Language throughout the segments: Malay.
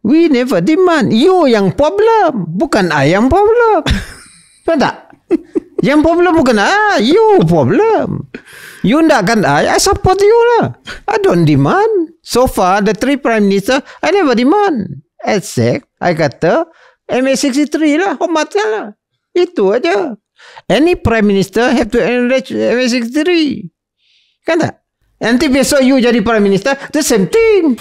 We never demand. You yang problem, bukan I yang problem. Tahu tak? Yang problem bukan you problem. You nakkan I support you lah. I don't demand. So far, the 3 Prime Minister, I never demand. Except, I kata, MA63 lah, hormatkan lah. Itu aja. Any Prime Minister have to acknowledge MA63. Kan tak? Nanti besok you jadi Prime Minister, the same thing.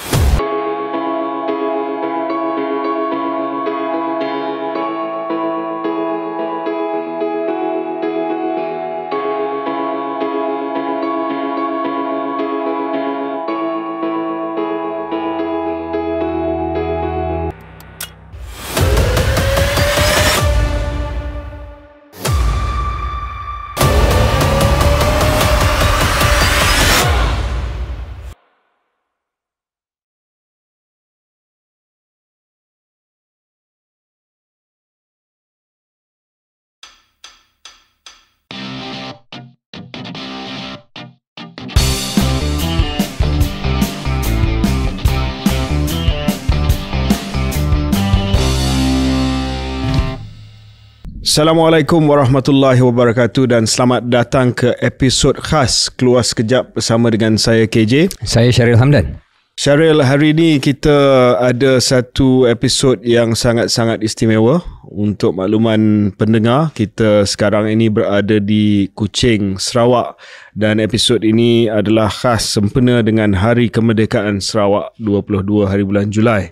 Assalamualaikum warahmatullahi wabarakatuh dan selamat datang ke episod khas Keluar Sekejap bersama dengan saya KJ. Saya Syaril Hamdan. Syaril, hari ini kita ada satu episod yang sangat-sangat istimewa. Untuk makluman pendengar, kita sekarang ini berada di Kuching, Sarawak, dan episod ini adalah khas sempena dengan Hari Kemerdekaan Sarawak 22 hari bulan Julai.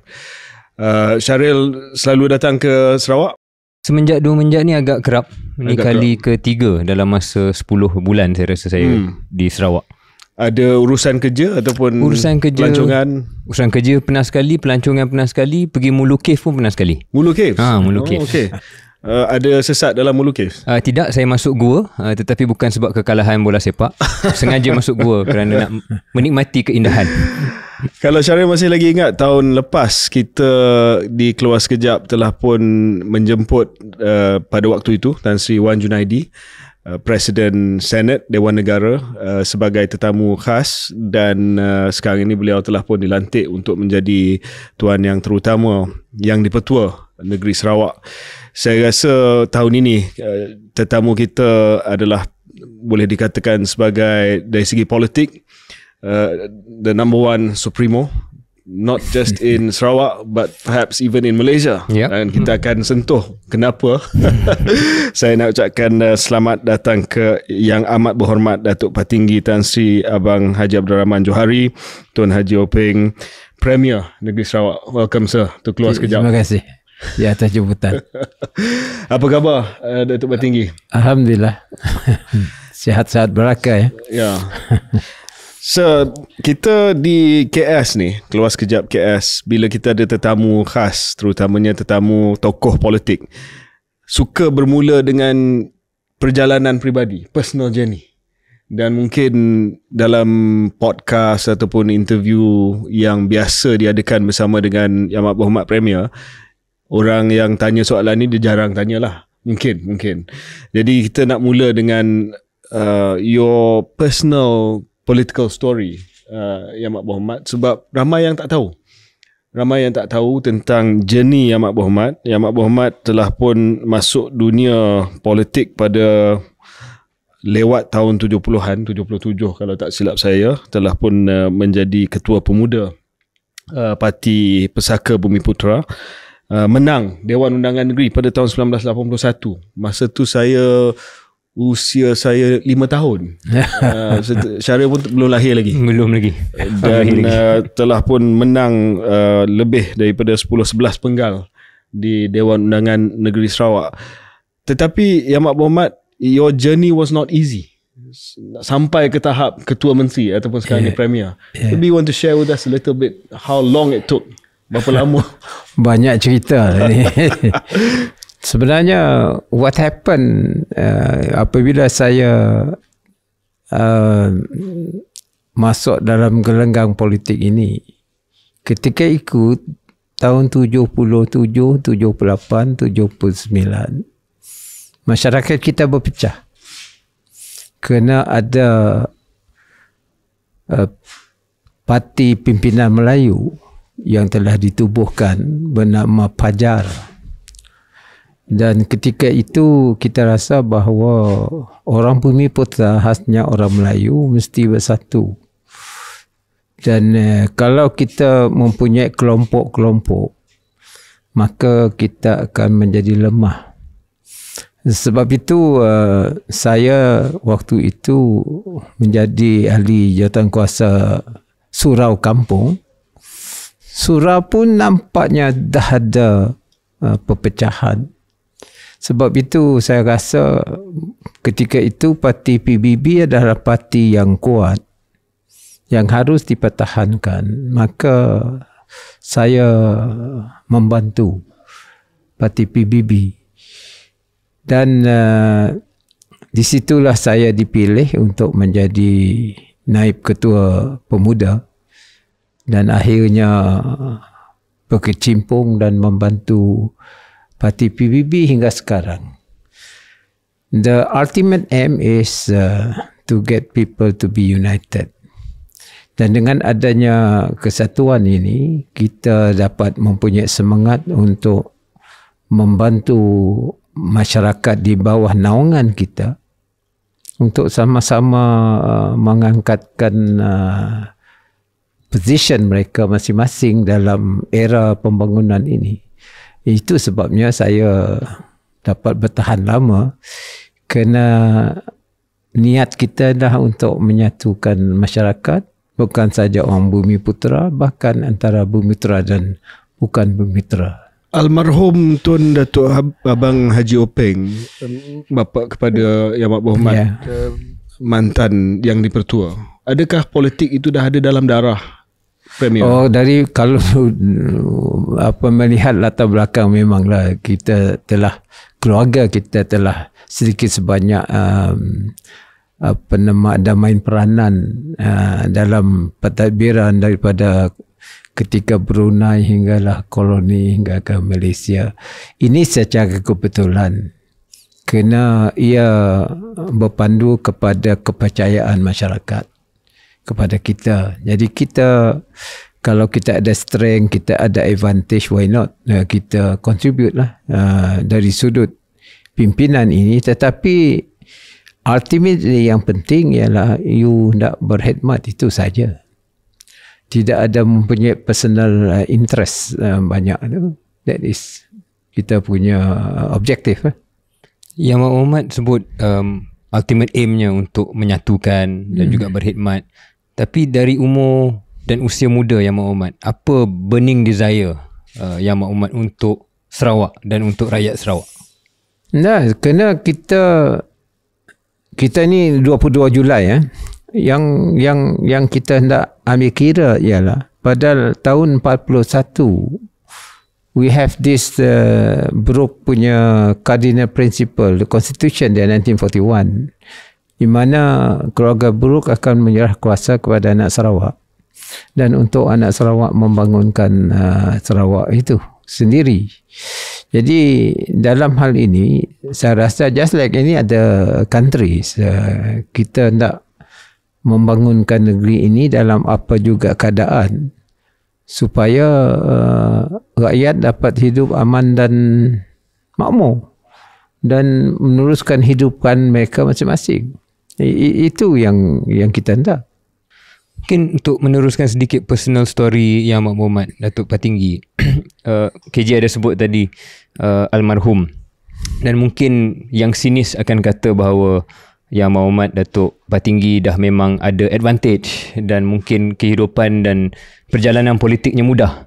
Syaril selalu datang ke Sarawak? Semenjak 2 menjak ni agak kerap. Ini kali ketiga dalam masa 10 bulan saya rasa saya di Sarawak. Ada urusan kerja ataupun urusan kerja, pelancongan? Urusan kerja pernah sekali, pelancongan pernah sekali, pergi Mulu Cave pun pernah sekali. Mulu Cave? Mulu Cave. Okay. Ada sesat dalam Mulu Cave? Tidak, saya masuk gua, tetapi bukan sebab kekalahan bola sepak. Sengaja masuk gua kerana nak menikmati keindahan. Kalau Syaril masih lagi ingat, tahun lepas kita di Keluar Sekejap telah pun menjemput pada waktu itu Tan Sri Wan Junaidi, Presiden Senate Dewan Negara, sebagai tetamu khas, dan sekarang ini beliau telah pun dilantik untuk menjadi Tuan Yang Terutama Yang Dipertua Negeri Sarawak. Saya rasa tahun ini tetamu kita adalah boleh dikatakan sebagai dari segi politik the number one supremo, not just in Sarawak but perhaps even in Malaysia. Dan kita akan sentuh kenapa. Saya nak ucapkan selamat datang ke Yang Amat Berhormat Datuk Patinggi Tan Sri Abang Haji Abdul Rahman Johari, Tun Haji Openg, Premier Negeri Sarawak. Welcome sir to Keluar Sekejap. Terima kasih di atas jemputan. Apa khabar Datuk Patinggi? Alhamdulillah. Sihat-sihat berakal ya. So, kita di KS ni, Keluar Sekejap KS, bila kita ada tetamu khas, terutamanya tetamu tokoh politik, suka bermula dengan perjalanan peribadi, personal journey. Dan mungkin dalam podcast ataupun interview yang biasa diadakan bersama dengan Yang Amat Berhormat Premier, orang yang tanya soalan ni dia jarang tanyalah. Mungkin. Jadi kita nak mula dengan your personal political story, Yang Amat Berhormat, sebab ramai yang tak tahu. Ramai yang tak tahu tentang journey Yang Amat Berhormat. Yang Amat Berhormat telah pun masuk dunia politik pada lewat tahun 70-an, 77 kalau tak silap saya, telah pun menjadi ketua pemuda Parti Pesaka Bumi Putera. Menang Dewan Undangan Negeri pada tahun 1981. Masa tu usia saya 5 tahun. Syaril pun belum lahir lagi. Belum lagi. Dan telah pun menang lebih daripada 10-11 penggal di Dewan Undangan Negeri Sarawak. Tetapi Yang Amat Berhormat, your journey was not easy. Sampai ke tahap Ketua Menteri ataupun sekarang ni Premier. Maybe you want to share with us a little bit how long it took. Berapa lama? Banyak cerita ni. Sebenarnya what happened apabila saya masuk dalam gelanggang politik ini, ketika ikut tahun 77, 78, 79, masyarakat kita berpecah kerana ada parti pimpinan Melayu yang telah ditubuhkan bernama Pajar. Dan ketika itu kita rasa bahawa orang Bumiputera, khasnya orang Melayu, mesti bersatu. Dan kalau kita mempunyai kelompok-kelompok, maka kita akan menjadi lemah. Sebab itu saya waktu itu menjadi ahli jawatankuasa surau kampung. Surau pun nampaknya dah ada perpecahan. Sebab itu saya rasa ketika itu parti PBB adalah parti yang kuat, yang harus dipertahankan. Maka saya membantu parti PBB. Dan di situlah saya dipilih untuk menjadi naib ketua pemuda. Dan akhirnya berkecimpung dan membantu parti PBB hingga sekarang. The ultimate aim is to get people to be united. Dan dengan adanya kesatuan ini, kita dapat mempunyai semangat untuk membantu masyarakat di bawah naungan kita untuk sama-sama mengangkatkan position mereka masing-masing dalam era pembangunan ini. Itu sebabnya saya dapat bertahan lama, kerana niat kita dah untuk menyatukan masyarakat, bukan saja orang Bumiputera, bahkan antara Bumiputera dan bukan Bumiputera. Almarhum Tun Datuk Abang Haji Openg, bapa kepada Yang Amat Berhormat, mantan yang dipertua. Adakah politik itu dah ada dalam darah Premier? Oh, dari kalau melihat latar belakang, memanglah kita telah, keluarga kita telah sedikit sebanyak ada main peranan dalam pentadbiran daripada ketika Brunei hinggalah koloni hingga ke Malaysia. Ini secara kebetulan kerana ia berpandu kepada kepercayaan masyarakat kepada kita. Jadi kita, kalau kita ada strength, kita ada advantage, why not? Kita contribute lah dari sudut pimpinan ini. Tetapi ultimately yang penting ialah you nak berkhidmat, itu saja. Tidak ada mempunyai personal interest banyak. That is kita punya objektif. Yang Mak Muhammad sebut ultimate aimnya untuk menyatukan dan juga berkhidmat. Tapi dari umur dan usia muda Yang Mak Muhammad, apa burning desire Yang Mak Muhammad untuk Sarawak dan untuk rakyat Sarawak? Nah, kerana kita ni 22 Julai yang kita hendak ambil kira ialah pada tahun 41 we have this Brooke punya cardinal principle, the constitution di 1941, di mana keluarga Brooke akan menyerah kuasa kepada anak Sarawak, dan untuk anak Sarawak membangunkan Sarawak itu sendiri. Jadi dalam hal ini saya rasa just like ini ada countries, kita hendak membangunkan negeri ini dalam apa juga keadaan supaya rakyat dapat hidup aman dan makmur dan meneruskan hidupan mereka masing-masing. Itu yang kita hendak. Mungkin untuk meneruskan sedikit personal story Yang Amat Berhormat Datuk Patinggi, KJ ada sebut tadi almarhum, dan mungkin yang sinis akan kata bahawa Yang Amat Berhormat Datuk Patinggi dah memang ada advantage dan mungkin kehidupan dan perjalanan politiknya mudah.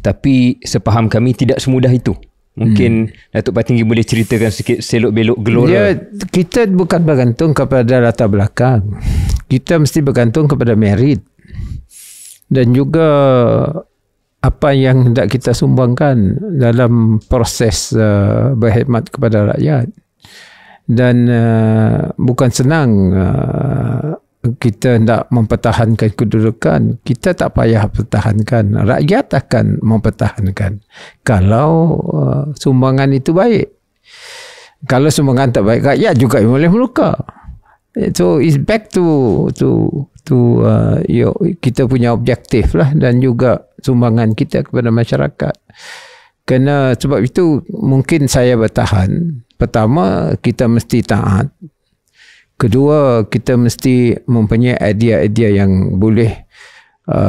Tapi sepaham kami tidak semudah itu. Mungkin Datuk Patinggi boleh ceritakan sikit selok-belok gelora. Kita bukan bergantung kepada latar belakang. Kita mesti bergantung kepada merit. Dan juga apa yang hendak kita sumbangkan dalam proses berkhidmat kepada rakyat. Dan bukan senang kita hendak mempertahankan kedudukan. Kita tak payah pertahankan, rakyat akan mempertahankan kalau sumbangan itu baik. Kalau sumbangan tak baik, rakyat juga boleh meluka. So it's back to kita punya objektif lah, dan juga sumbangan kita kepada masyarakat. Kerana sebab itu mungkin saya bertahan. Pertama, kita mesti taat. Kedua, kita mesti mempunyai idea-idea yang boleh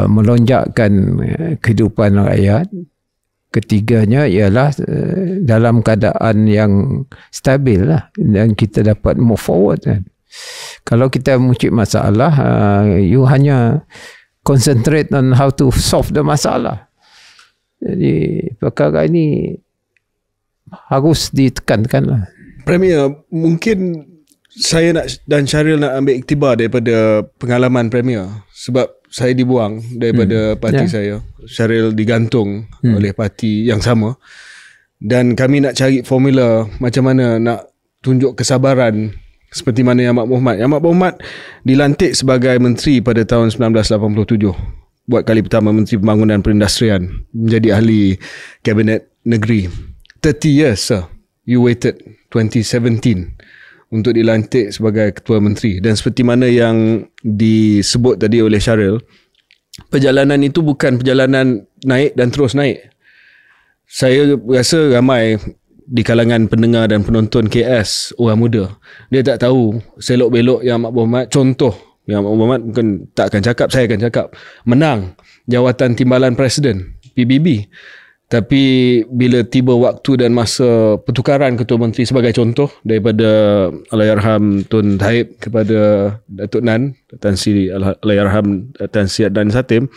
melonjakkan kehidupan rakyat. Ketiganya ialah dalam keadaan yang stabil lah, dan kita dapat move forward kan. Kalau kita mencari masalah, you hanya concentrate on how to solve the masalah. Jadi perkara ini harus ditekankan lah. Premier, mungkin saya dan Syaril nak ambil iktibar daripada pengalaman Premier, sebab saya dibuang daripada parti saya. Syaril digantung oleh parti yang sama, dan kami nak cari formula macam mana nak tunjuk kesabaran seperti mana Yang Amat Berhormat. Yang Amat Berhormat dilantik sebagai menteri pada tahun 1987. Buat kali pertama Menteri Pembangunan Perindustrian, menjadi ahli Kabinet Negeri. 30 years sir, you waited 2017 untuk dilantik sebagai Ketua Menteri. Dan seperti mana yang disebut tadi oleh Syaril, perjalanan itu bukan perjalanan naik dan terus naik. Saya rasa ramai di kalangan pendengar dan penonton KS orang muda, dia tak tahu selok-belok Yang Amat Berhormat. Contoh, Yang Amat Berhormat mungkin tak akan cakap, saya akan cakap, menang jawatan timbalan Presiden PBB. Tapi bila tiba waktu dan masa pertukaran Ketua Menteri, sebagai contoh daripada Allahyarham Tun Taib kepada Datuk Nan, Tan Sri Allahyarham Tan Sri Adnan Satim,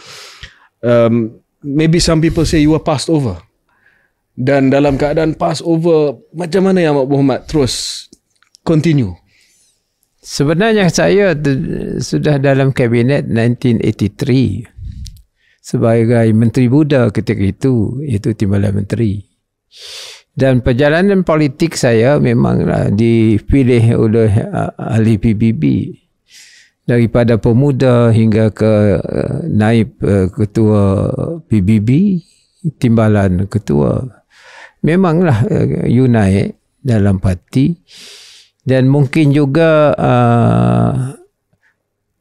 maybe some people say you were passed over. Dan dalam keadaan pass over, macam mana Yang Amat Berhormat terus continue? Sebenarnya saya sudah dalam kabinet 1983 sebagai Menteri Muda ketika itu, iaitu Timbalan Menteri. Dan perjalanan politik saya memanglah dipilih oleh ahli PBB. Daripada pemuda hingga ke naib ketua PBB, timbalan ketua. Memanglah you naik dalam parti, dan mungkin juga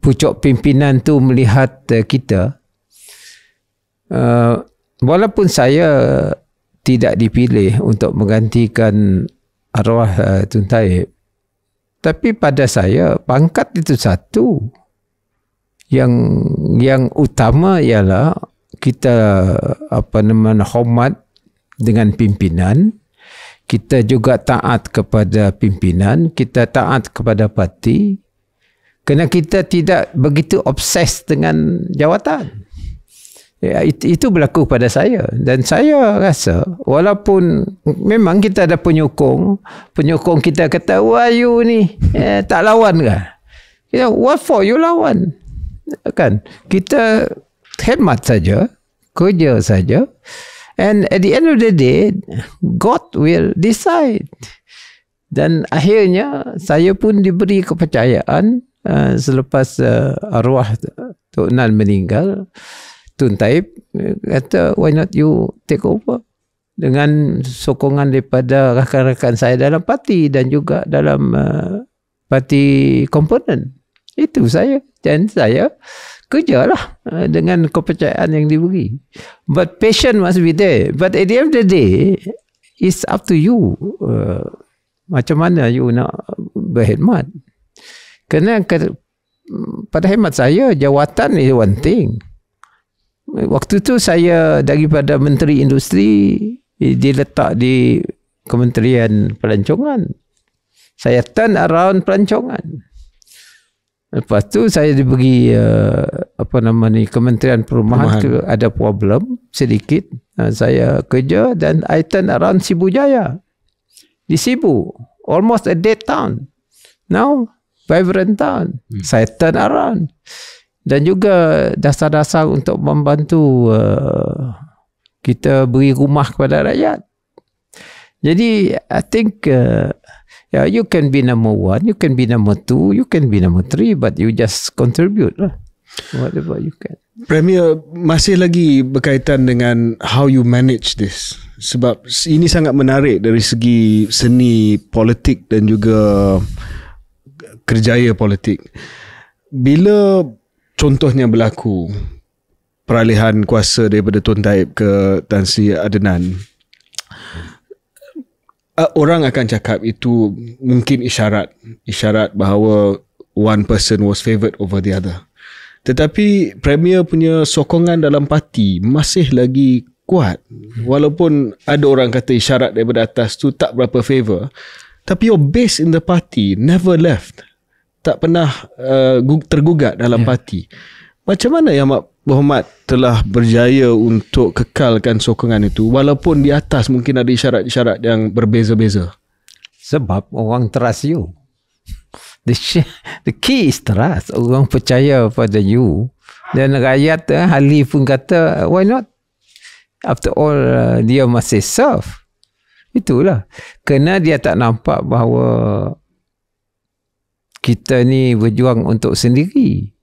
pucuk pimpinan tu melihat kita. Walaupun saya tidak dipilih untuk menggantikan arwah Tun Taib, tapi pada saya pangkat itu satu. Yang utama ialah kita hormat dengan pimpinan, kita juga taat kepada pimpinan, kita taat kepada parti, kerana kita tidak begitu obses dengan jawatan. Ya, itu berlaku pada saya. Dan saya rasa walaupun memang kita ada penyokong kita kata, wah you ni tak lawan ke? What for you lawan? Kan? Kita hemat saja, kerja saja. And at the end of the day, God will decide. Dan akhirnya saya pun diberi kepercayaan selepas arwah Tok Nan meninggal. Tun Taib kata, why not you take over? Dengan sokongan daripada rakan-rakan saya dalam parti dan juga dalam parti komponen. Itu saya. Dan saya kerjalah dengan kepercayaan yang diberi. But passion must be there. But at the end of the day, it's up to you. Macam mana you nak berkhidmat. Kerana pada khidmat saya, jawatan is one thing. Waktu tu saya daripada Menteri Industri diletak di Kementerian Pelancongan. Saya turn around pelancongan. Lepas tu saya diberi Kementerian Perumahan. Ada problem sedikit. Saya kerja dan I turn around Sibu Jaya. Di Sibu, almost a dead town. Now vibrant town. Saya turn around. Dan juga dasar-dasar untuk membantu kita beri rumah kepada rakyat. Jadi I think you can be number 1, you can be number 2, you can be number 3, but you just contribute lah, whatever you can. Premier, masih lagi berkaitan dengan how you manage this, sebab ini sangat menarik dari segi seni politik dan juga kerjaya politik. Bila contohnya berlaku peralihan kuasa daripada Tun Taib ke Tan Sri Adenan, orang akan cakap itu mungkin isyarat bahawa one person was favoured over the other. Tetapi Premier punya sokongan dalam parti masih lagi kuat. Walaupun ada orang kata isyarat daripada atas tu tak berapa favor, tapi your base in the party never left. Tak pernah tergugat dalam parti. Macam mana Yang Berhormat telah berjaya untuk kekalkan sokongan itu walaupun di atas mungkin ada isyarat-isyarat yang berbeza-beza? Sebab orang trust you. The key is trust. Orang percaya pada you. Dan rakyat ahli pun kata why not? After all dia masih serve. Itulah. Kerana dia tak nampak bahawa kita ni berjuang untuk sendiri.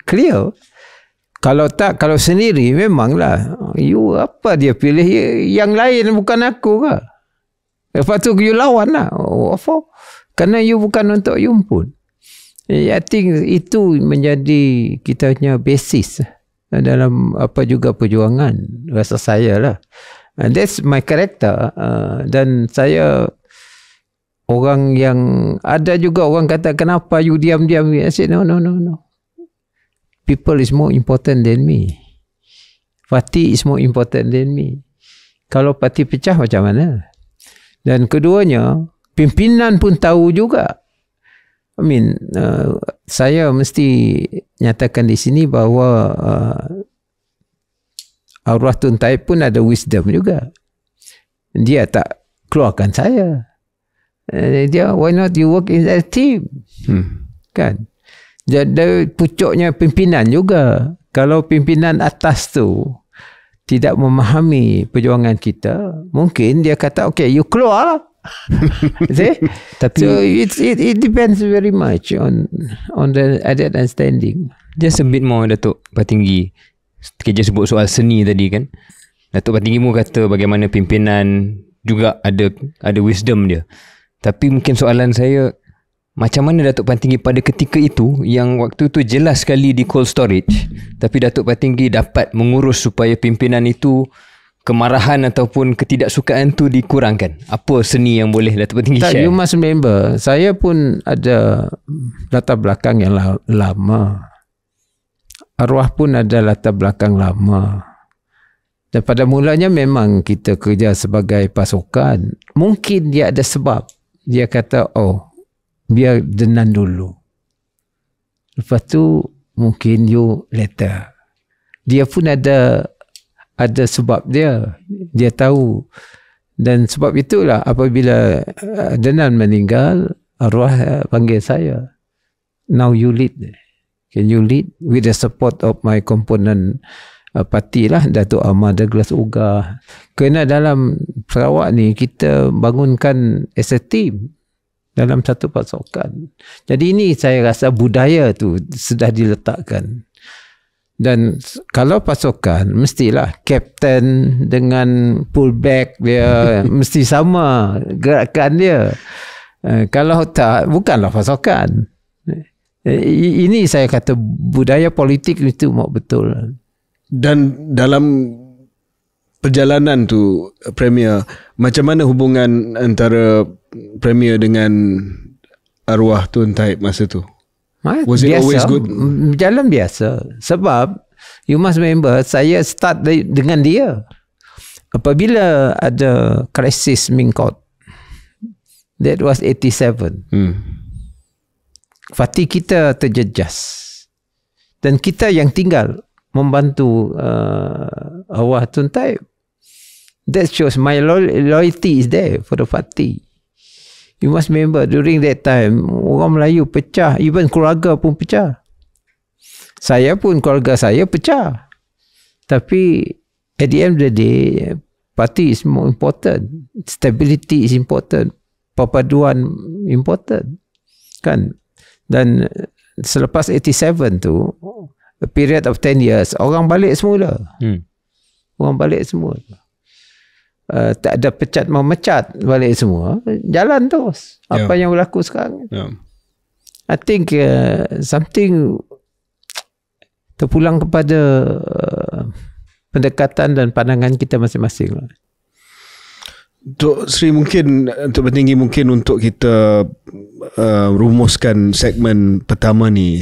Clear. Kalau sendiri memanglah you apa dia pilih yang lain bukan aku ke. Lepas tu you lawan lah. Apa? Kerana you bukan untuk you pun. I think itu menjadi kita punya basis dalam apa juga perjuangan. Rasa saya lah. That's my character. Dan saya orang yang ada juga orang kata kenapa you diam-diam. I said no. People is more important than me. Parti is more important than me. Kalau parti pecah macam mana? Dan keduanya, pimpinan pun tahu juga. I mean, saya mesti nyatakan di sini bahawa arwah Tun Taib pun ada wisdom juga. Dia tak keluarkan saya. Dia, why not you work in that team? Kan? Jadi pucuknya pimpinan juga. Kalau pimpinan atas tu tidak memahami perjuangan kita, mungkin dia kata okay, you keluar lah. Tapi so it depends very much on the added understanding. Just a bit more, Datuk Patinggi. KJ sebut soal seni tadi kan. Datuk Patinggi mu kata bagaimana pimpinan juga ada wisdom dia. Tapi mungkin soalan saya, macam mana Datuk Patinggi pada ketika itu yang waktu tu jelas sekali di cold storage, tapi Datuk Patinggi dapat mengurus supaya pimpinan itu kemarahan ataupun ketidaksukaan tu dikurangkan? Apa seni yang boleh Datuk Patinggi share? You must remember, saya pun ada latar belakang yang lama. Arwah pun ada latar belakang lama. Dan pada mulanya memang kita kerja sebagai pasukan. Mungkin dia ada sebab. Dia kata, oh, biar Denan dulu. Lepas tu, mungkin you later. Dia pun ada sebab dia. Dia tahu. Dan sebab itulah apabila Denan meninggal, arwah panggil saya. Now you lead. Can you lead? With the support of my component parti lah, Datuk Ahmad Douglas Uga. Kerana dalam Sarawak ni kita bangunkan as a team dalam satu pasukan. Jadi ini saya rasa budaya tu sudah diletakkan. Dan kalau pasukan mestilah kapten dengan fullback dia mesti sama gerakan dia. Kalau tak, bukanlah pasukan. Ini saya kata budaya politik itu mau betul. Dan dalam perjalanan tu, Premier, macam mana hubungan antara Premier dengan arwah Tun Taib masa tu? Was it biasa, always good? Jalan biasa. Sebab you must remember, saya start dengan dia. Apabila ada krisis Mingkot, that was 87. Parti kita terjejas. Dan kita yang tinggal membantu arwah Tun Taib. That shows my loyalty is there for the party. You must remember during that time orang Melayu pecah, even keluarga pun pecah. Saya pun keluarga saya pecah. Tapi at the end of the day, party is more important. Stability is important. Perpaduan important. Kan? Dan selepas 87 tu, a period of 10 years, orang balik semula. Orang balik semua. Tak ada pecat memecat, balik semua. Jalan terus. Apa yang berlaku sekarang. I think something terpulang kepada pendekatan dan pandangan kita masing-masing. Untuk Sri mungkin, untuk Petinggi mungkin untuk kita rumuskan segmen pertama ni,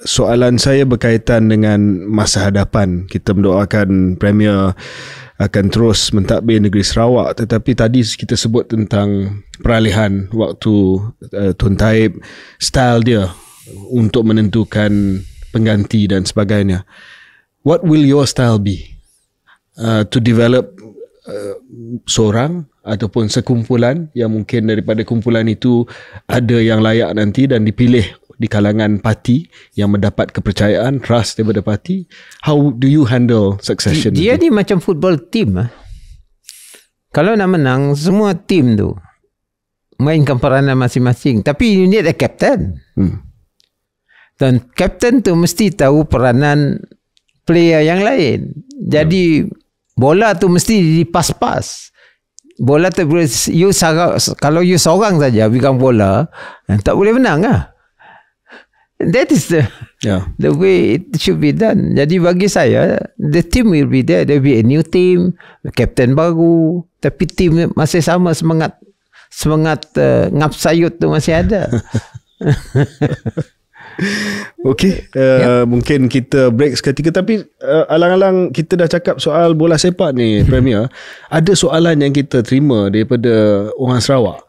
soalan saya berkaitan dengan masa hadapan. Kita mendoakan Premier akan terus mentadbir negeri Sarawak, tetapi tadi kita sebut tentang peralihan waktu Tun Taib, style dia untuk menentukan pengganti dan sebagainya. What will your style be? To develop seorang ataupun sekumpulan yang mungkin daripada kumpulan itu ada yang layak nanti dan dipilih di kalangan parti yang mendapat kepercayaan, trust daripada parti. How do you handle succession? Dia ni macam football team. Kalau nak menang, semua team tu mainkan peranan masing-masing. Tapi you need a captain. Dan captain tu mesti tahu peranan player yang lain. Jadi bola tu mesti dipas-pas. Bola tu kalau you seorang saja pegang bola, tak boleh menang lah. That is the way it should be done. Jadi bagi saya, the team will be there. There will be a new team, captain baru, tapi team masih sama, semangat ngap sayut tu masih ada. Okey, mungkin kita break seketika, tapi alang-alang kita dah cakap soal bola sepak ni Premier, ada soalan yang kita terima daripada orang Sarawak.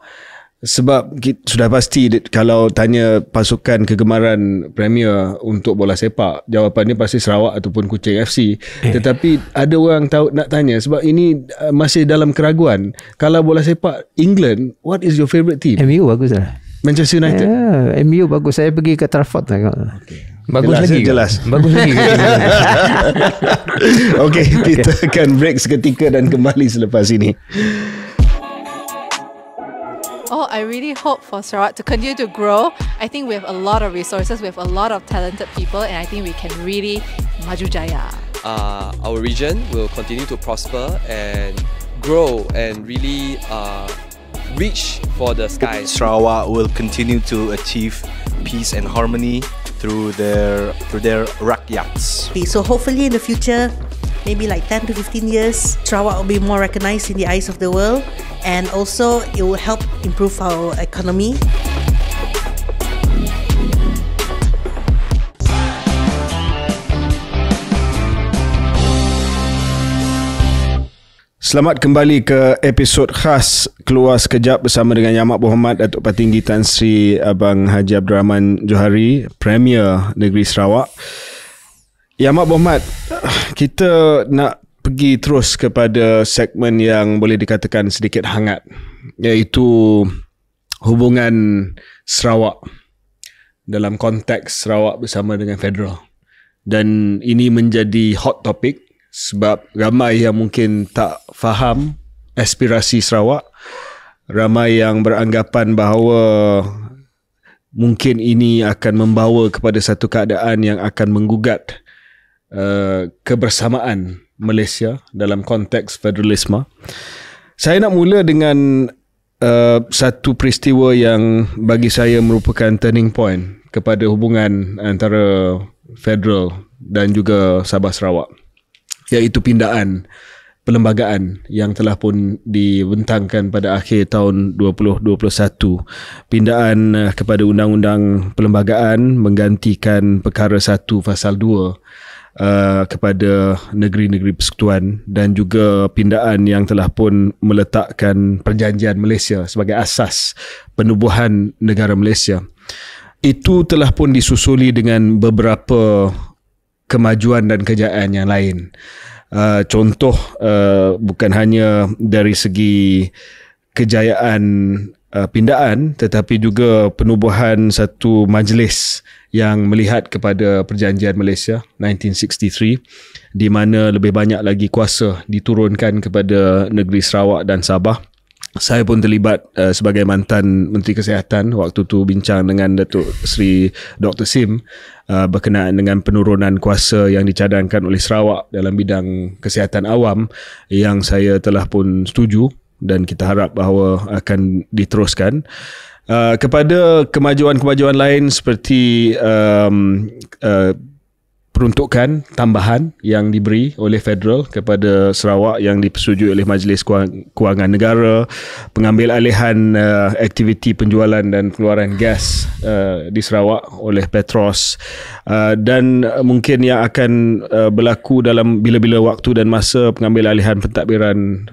Sebab sudah pasti kalau tanya pasukan kegemaran Premier untuk bola sepak, jawapan dia pasti Sarawak ataupun Kuching FC. Tetapi ada orang nak tanya, sebab ini masih dalam keraguan, kalau bola sepak England, what is your favourite team? MU bagus lah. Manchester United. MU bagus. Saya pergi ke Trafford tengok. Bagus jelas, lagi. Jelas. Bagus lagi. Okey, kita akan break seketika dan kembali selepas ini. Oh, I really hope for Sarawak to continue to grow. I think we have a lot of resources, we have a lot of talented people, and I think we can really maju jaya. Our region will continue to prosper and grow and really reach for the skies. Sarawak will continue to achieve peace and harmony through their rakyats. So hopefully in the future, maybe like 10 to 15 years, Sarawak will be more recognized in the eyes of the world, and also it will help improve our economy. Selamat kembali ke episod khas Keluar Sekejap bersama dengan Yang Amat Berhormat Datuk Petinggi Tan Sri Abang Haji Abdul Rahman Johari, Premier Negeri Sarawak. Yang Amat Berhormat, kita nak pergi terus kepada segmen yang boleh dikatakan sedikit hangat, iaitu hubungan Sarawak dalam konteks Sarawak bersama dengan federal. Dan ini menjadi hot topic sebab ramai yang mungkin tak faham aspirasi Sarawak, ramai yang beranggapan bahawa mungkin ini akan membawa kepada satu keadaan yang akan menggugat kebersamaan Malaysia dalam konteks federalisme. Saya nak mula dengan satu peristiwa yang bagi saya merupakan turning point kepada hubungan antara federal dan juga Sabah Sarawak, iaitu pindaan perlembagaan yang telah pun dibentangkan pada akhir tahun 2021. Pindaan kepada Undang-Undang Perlembagaan menggantikan Perkara 1 Fasal 2 kepada negeri-negeri persekutuan, dan juga pindaan yang telah pun meletakkan Perjanjian Malaysia sebagai asas penubuhan negara Malaysia. Itu telah pun disusuli dengan beberapa kemajuan dan kejayaan yang lain. Contoh, bukan hanya dari segi kejayaan pindaan, tetapi juga penubuhan satu majlis yang melihat kepada Perjanjian Malaysia 1963, di mana lebih banyak lagi kuasa diturunkan kepada negeri Sarawak dan Sabah. Saya pun terlibat sebagai mantan Menteri Kesihatan waktu tu, bincang dengan Datuk Seri Dr. Sim berkenaan dengan penurunan kuasa yang dicadangkan oleh Sarawak dalam bidang kesihatan awam, yang saya telah pun setuju dan kita harap bahawa akan diteruskan. Kepada kemajuan-kemajuan lain seperti peruntukan tambahan yang diberi oleh federal kepada Sarawak yang dipersetujui oleh Majlis Kewangan Negara, pengambil alihan aktiviti penjualan dan keluaran gas di Sarawak oleh Petros, dan mungkin yang akan berlaku dalam bila-bila waktu dan masa pengambil alihan pentadbiran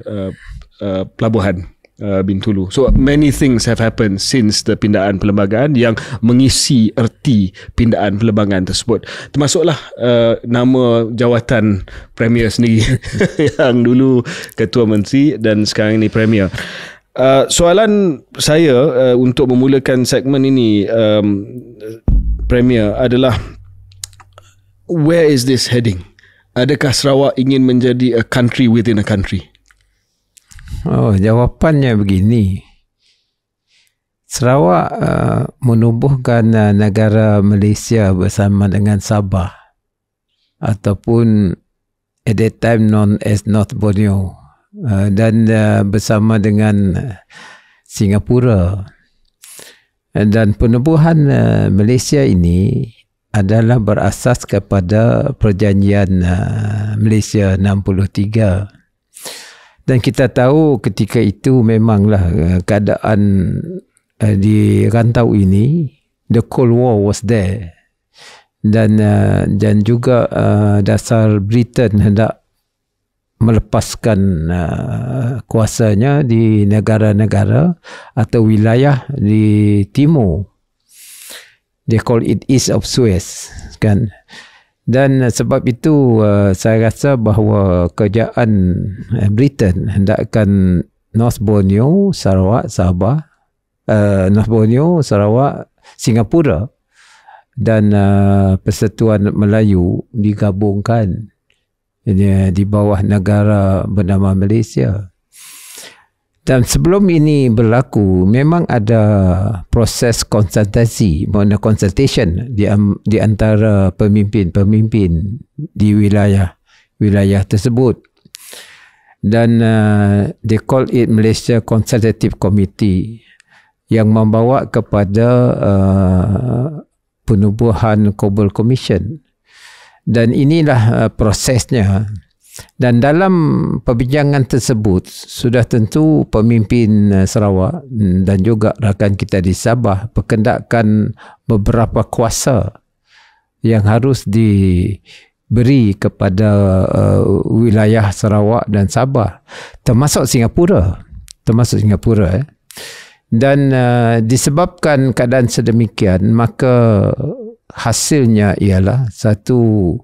pelabuhan Bintulu. So many things have happened since the pindaan perlembagaan yang mengisi erti pindaan perlembagaan tersebut. Termasuklah nama jawatan Premier sendiri yang dulu Ketua Menteri dan sekarang ini Premier. Soalan saya untuk memulakan segmen ini, Premier, adalah where is this heading? Adakah Sarawak ingin menjadi a country within a country? Oh, jawapannya begini. Sarawak menubuhkan negara Malaysia bersama dengan Sabah ataupun at that time known as North Borneo, dan bersama dengan Singapura. Dan penubuhan Malaysia ini adalah berasas kepada Perjanjian Malaysia 63. Dan kita tahu ketika itu memanglah keadaan di rantau ini, the Cold War was there. Dan juga dasar Britain hendak melepaskan kuasanya di negara-negara atau wilayah di timur. They call it East of Suez, kan? Dan sebab itu saya rasa bahawa kerajaan Britain hendakkan North Borneo, Sarawak, Sabah, North Borneo, Sarawak, Singapura dan Persatuan Melayu digabungkan di bawah negara bernama Malaysia. Dan sebelum ini berlaku, memang ada proses konsultasi, consultation di antara pemimpin-pemimpin di wilayah tersebut. Dan they call it Malaysia Consultative Committee yang membawa kepada penubuhan Cobble Commission. Dan inilah prosesnya. Dan dalam perbincangan tersebut sudah tentu pemimpin Sarawak dan juga rakan kita di Sabah berkendakkan beberapa kuasa yang harus diberi kepada wilayah Sarawak dan Sabah, termasuk Singapura. Dan disebabkan keadaan sedemikian, maka hasilnya ialah satu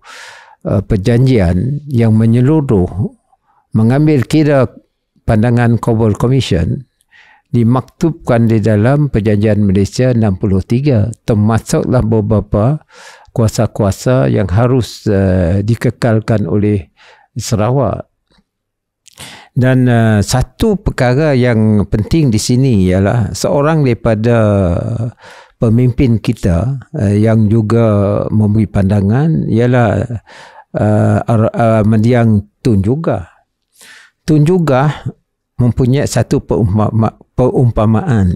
perjanjian yang menyeluruh mengambil kira pandangan Cobble Commission dimaktubkan di dalam Perjanjian Malaysia 63, termasuklah beberapa kuasa-kuasa yang harus dikekalkan oleh Sarawak. Dan satu perkara yang penting di sini ialah seorang daripada pemimpin kita yang juga memberi pandangan ialah Mendiang Tun Juga. Tun Juga mempunyai satu perumpamaan.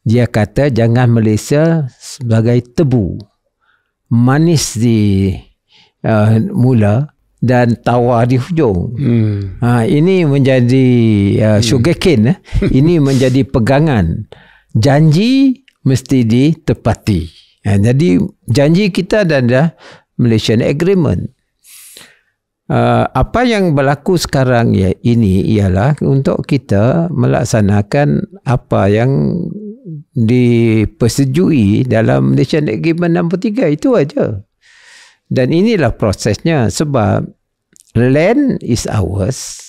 Dia kata jangan Malaysia sebagai tebu, manis di mula dan tawar di hujung. Ini menjadi sugarcane. Ini menjadi pegangan. Janji mesti ditepati. Jadi janji kita adalah Malaysian Agreement. Apa yang berlaku sekarang ini ialah untuk kita melaksanakan apa yang dipersetujui dalam Malaysian Agreement 63, itu aja. Dan inilah prosesnya, sebab land is ours,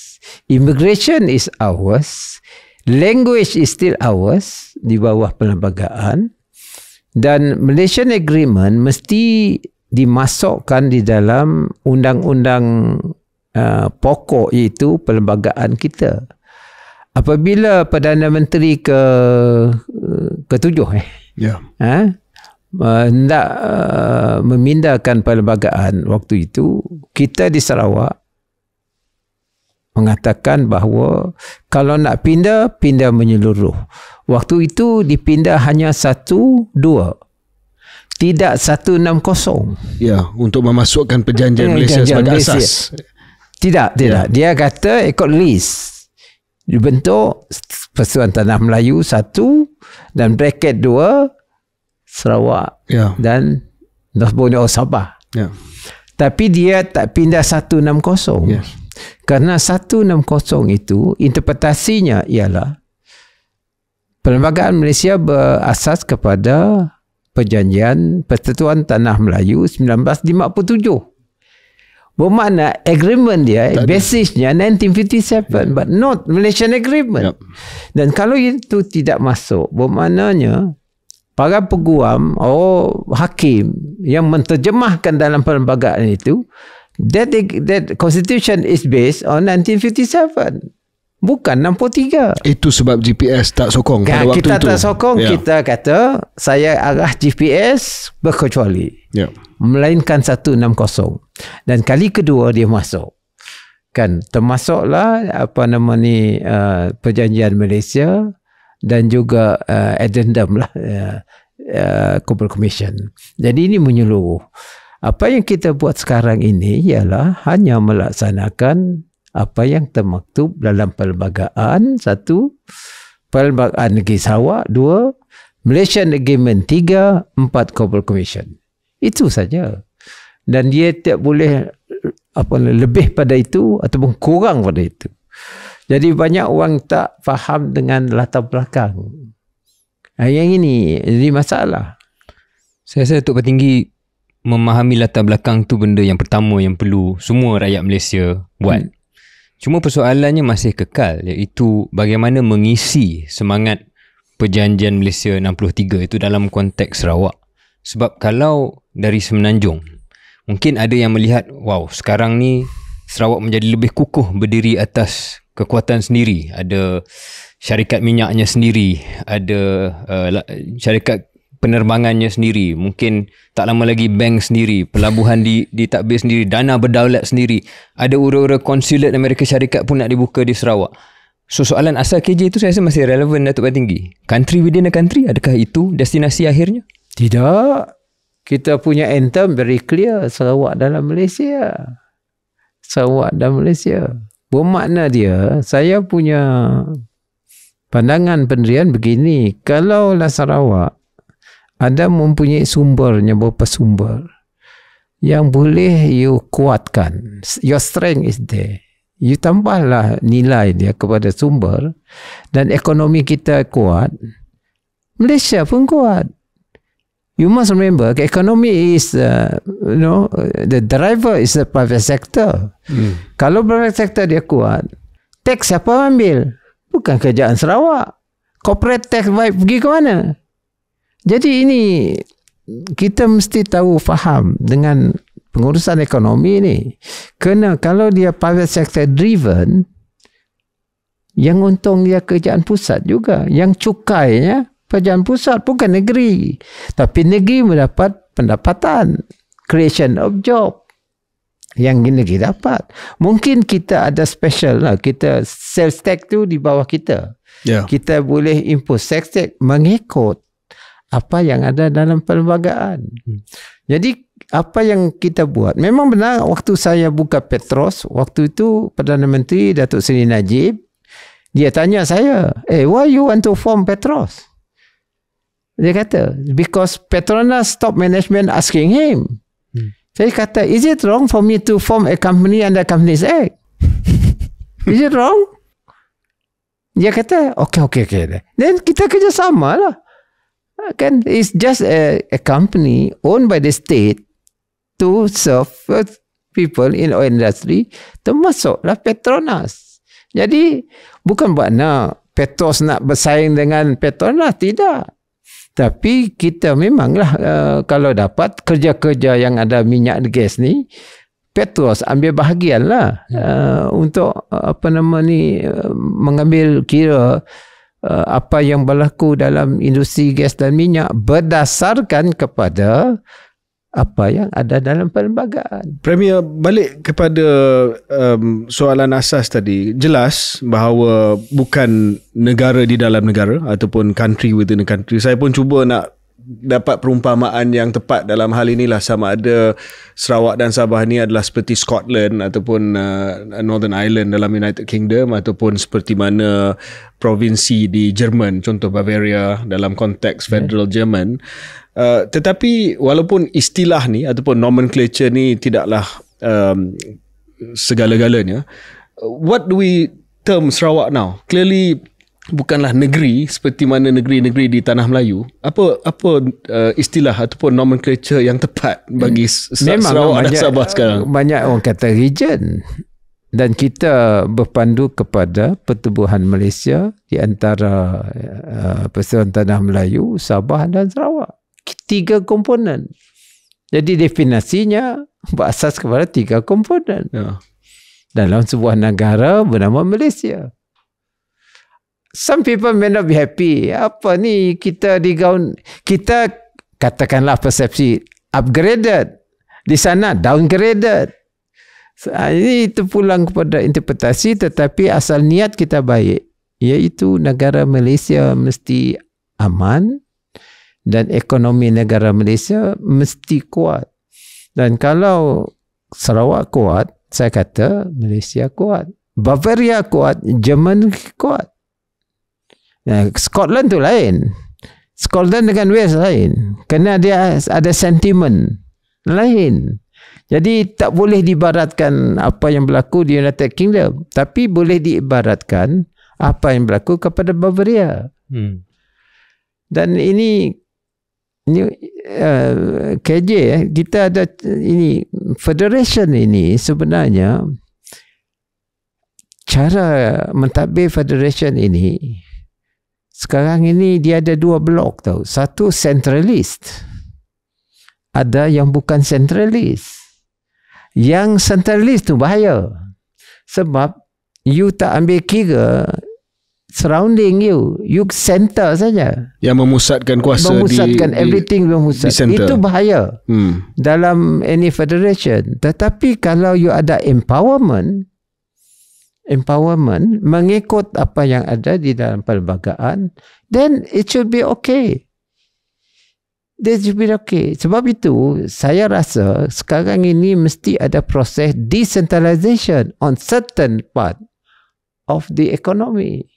immigration is ours, language is still ours di bawah perlembagaan, dan Malaysian Agreement mesti dimasukkan di dalam undang-undang pokok, iaitu perlembagaan kita. Apabila Perdana Menteri ketujuh hendak memindahkan perlembagaan waktu itu, kita di Sarawak mengatakan bahawa kalau nak pindah menyeluruh. Waktu itu dipindah hanya 1, 2. tidak 160. Ya, untuk memasukkan perjanjian Malaysia sebagai asas. Tidak. Dia kata ikut list. Dibentuk Persatuan Tanah Melayu 1 dan bracket 2 Sarawak dan North Borneo Sabah. Ya. Tapi dia tak pindah 160. Yes. Kerana 160 itu interpretasinya ialah Perlembagaan Malaysia berasas kepada Perjanjian Persatuan Tanah Melayu 1957. Bermakna agreement dia basisnya 1957 but not Malaysian agreement. Dan kalau itu tidak masuk, bermaknanya para peguam hakim yang menterjemahkan dalam perlembagaan itu that constitution is based on 1957, bukan 63. Itu sebab GPS tak sokong pada waktu itu. Kita tak sokong, kita kata saya arah GPS berkecuali, melainkan 160. Dan kali kedua dia masuk, kan, termasuklah perjanjian Malaysia dan juga addendum lah Cobra Commission. Jadi ini menyeluruh. Apa yang kita buat sekarang ini ialah hanya melaksanakan apa yang termaktub dalam perlembagaan 1, Perlembagaan Negeri Sarawak 2, Malaysian Agreement 3, 4 Cobra Commission. Itu saja. Dan dia tak boleh lebih pada itu ataupun kurang pada itu. Jadi banyak orang tak faham dengan latar belakang. Yang ini jadi masalah. Saya rasa Tok Petinggi memahami latar belakang tu benda yang pertama yang perlu semua rakyat Malaysia buat. Cuma persoalannya masih kekal, iaitu bagaimana mengisi semangat Perjanjian Malaysia 63 itu dalam konteks Sarawak. Sebab kalau dari Semenanjung, mungkin ada yang melihat, wow, sekarang ni Sarawak menjadi lebih kukuh berdiri atas kekuatan sendiri. Ada syarikat minyaknya sendiri, ada syarikat penerbangannya sendiri, mungkin tak lama lagi bank sendiri, pelabuhan ditadbir sendiri, dana berdaulat sendiri, ada ura-ura konsulat Amerika Syarikat pun nak dibuka di Sarawak. So soalan asal KJ itu saya rasa masih relevan, Datuk Petinggi. Country within a country, adakah itu destinasi akhirnya? Tidak. Kita punya anthem very clear, Sarawak dalam Malaysia. Sarawak dalam Malaysia. Bermakna dia, saya punya pandangan pendirian begini, kalaulah Sarawak ada mempunyai sumbernya, beberapa sumber yang boleh you kuatkan, your strength is there, you tambahlah nilai dia kepada sumber dan ekonomi kita kuat, Malaysia pun kuat. You must remember, economy is the driver is the private sector. Kalau private sector dia kuat, tax siapa ambil? Bukan kerjaan Sarawak. Corporate tax pergi ke mana? Jadi ini kita mesti tahu, faham dengan pengurusan ekonomi ni. Kerana kalau dia private sector driven, yang untung dia kerjaan pusat juga. Yang cukainya kerjaan pusat, bukan negeri. Tapi negeri mendapat pendapatan, creation of job yang negeri dapat. Mungkin kita ada special lah. Kita sales tax tu di bawah kita. Kita boleh impose sales tax mengikut apa yang ada dalam perlembagaan. Jadi apa yang kita buat, memang benar waktu saya buka Petros, waktu itu Perdana Menteri Datuk Seri Najib, dia tanya saya, why you want to form Petros? Dia kata, because Petronas top management asking him. Saya kata, is it wrong for me to form a company under Companies Act? Is it wrong? Dia kata, okay. Then kita kerjasama lah. Kan, it's just a company owned by the state to serve people in oil industry, termasuklah Petronas. Jadi bukan bermakna Petros nak bersaing dengan Petronas, tidak. Tapi kita memanglah kalau dapat kerja-kerja yang ada minyak gas ni, Petros ambil bahagian lah untuk mengambil kira apa yang berlaku dalam industri gas dan minyak berdasarkan kepada apa yang ada dalam perlembagaan. Premier, balik kepada soalan asas tadi, jelas bahawa bukan negara di dalam negara ataupun country within a country. Saya pun cuba nak dapat perumpamaan yang tepat dalam hal inilah, sama ada Sarawak dan Sabah ni adalah seperti Scotland ataupun Northern Ireland dalam United Kingdom, ataupun seperti mana provinsi di Jerman, contoh Bavaria dalam konteks Federal Jerman. Tetapi walaupun istilah ni ataupun nomenclature ni tidaklah segala-galanya, what do we term Sarawak now? Clearly bukanlah negeri seperti mana negeri-negeri di tanah Melayu. Apa istilah ataupun nomenclature yang tepat bagi Sarawak dan Sabah sekarang? Banyak orang kata region, dan kita berpandu kepada pertubuhan Malaysia di antara Persatuan Tanah Melayu, Sabah dan Sarawak. 3 komponen. Jadi definisinya berasas kepada 3 komponen dalam sebuah negara bernama Malaysia. Some people may not be happy. Apa ni kita digaun, kita katakanlah persepsi upgraded, di sana downgraded. Ini terpulang kepada interpretasi, tetapi asal niat kita baik, iaitu negara Malaysia mesti aman dan ekonomi negara Malaysia mesti kuat. Dan kalau Sarawak kuat, saya kata Malaysia kuat. Bavaria kuat, Jerman kuat. Scotland tu lain. Scotland dengan Wales lain. Kerana dia ada sentimen lain. Jadi tak boleh diibaratkan apa yang berlaku di United Kingdom, tapi boleh diibaratkan apa yang berlaku kepada Bavaria. Dan ini KJ, kita ada ini federation ini sebenarnya, cara mentadbir federation ini sekarang ini dia ada 2 blok tau. Satu centralist, ada yang bukan centralist. Yang centralist tu bahaya, sebab you tak ambil kira surrounding you center saja, yang memusatkan kuasa, everything memusat. Itu bahaya dalam any federation. Tetapi kalau you ada empowerment mengikut apa yang ada di dalam perlembagaan, then it should be okay. That should be okay. Sebab itu saya rasa sekarang ini mesti ada proses decentralization on certain part of the economy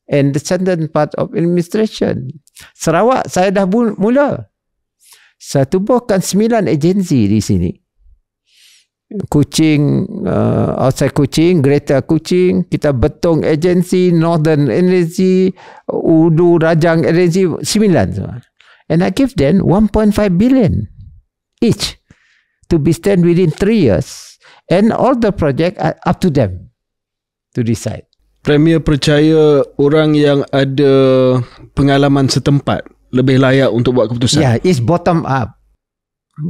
and the certain part of administration. Sarawak saya dah mula. Saya tubuhkan 9 agensi di sini. Kuching, outside Kuching, Greater Kuching, kita Betong agensi, Northern agensi, Udu, Rajang agensi, 9 semua. And I give them 1.5 billion each to be spent within 3 years, and all the project are up to them to decide. Premier percaya orang yang ada pengalaman setempat lebih layak untuk buat keputusan. Yeah, it's bottom up.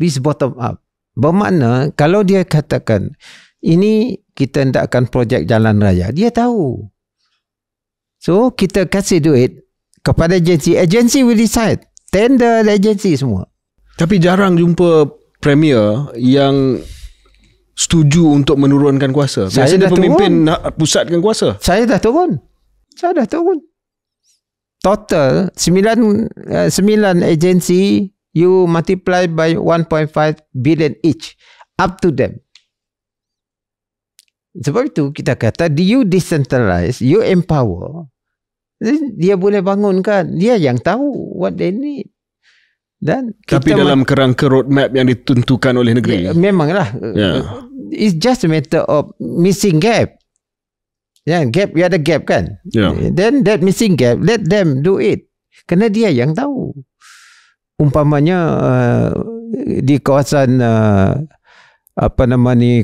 It's bottom up. Bermakna kalau dia katakan ini kita hendakkan projek jalan raya, dia tahu. So kita kasih duit kepada agensi will decide. Tender agensi semua. Tapi jarang jumpa premier yang setuju untuk menurunkan kuasa. Biasanya pemimpin nak pusatkan kuasa. Saya dah turun. Total 9 agensi, you multiply by 1.5 billion each, up to them. Sebab itu kita kata you decentralize, you empower, dia boleh bangunkan, dia yang tahu what they need. Dan tapi dalam kerangka roadmap yang ditentukan oleh negeri, memanglah it's just a matter of missing gap. Gap, you ada gap kan? Then that missing gap, let them do it. Kerana dia yang tahu. Umpamanya di kawasan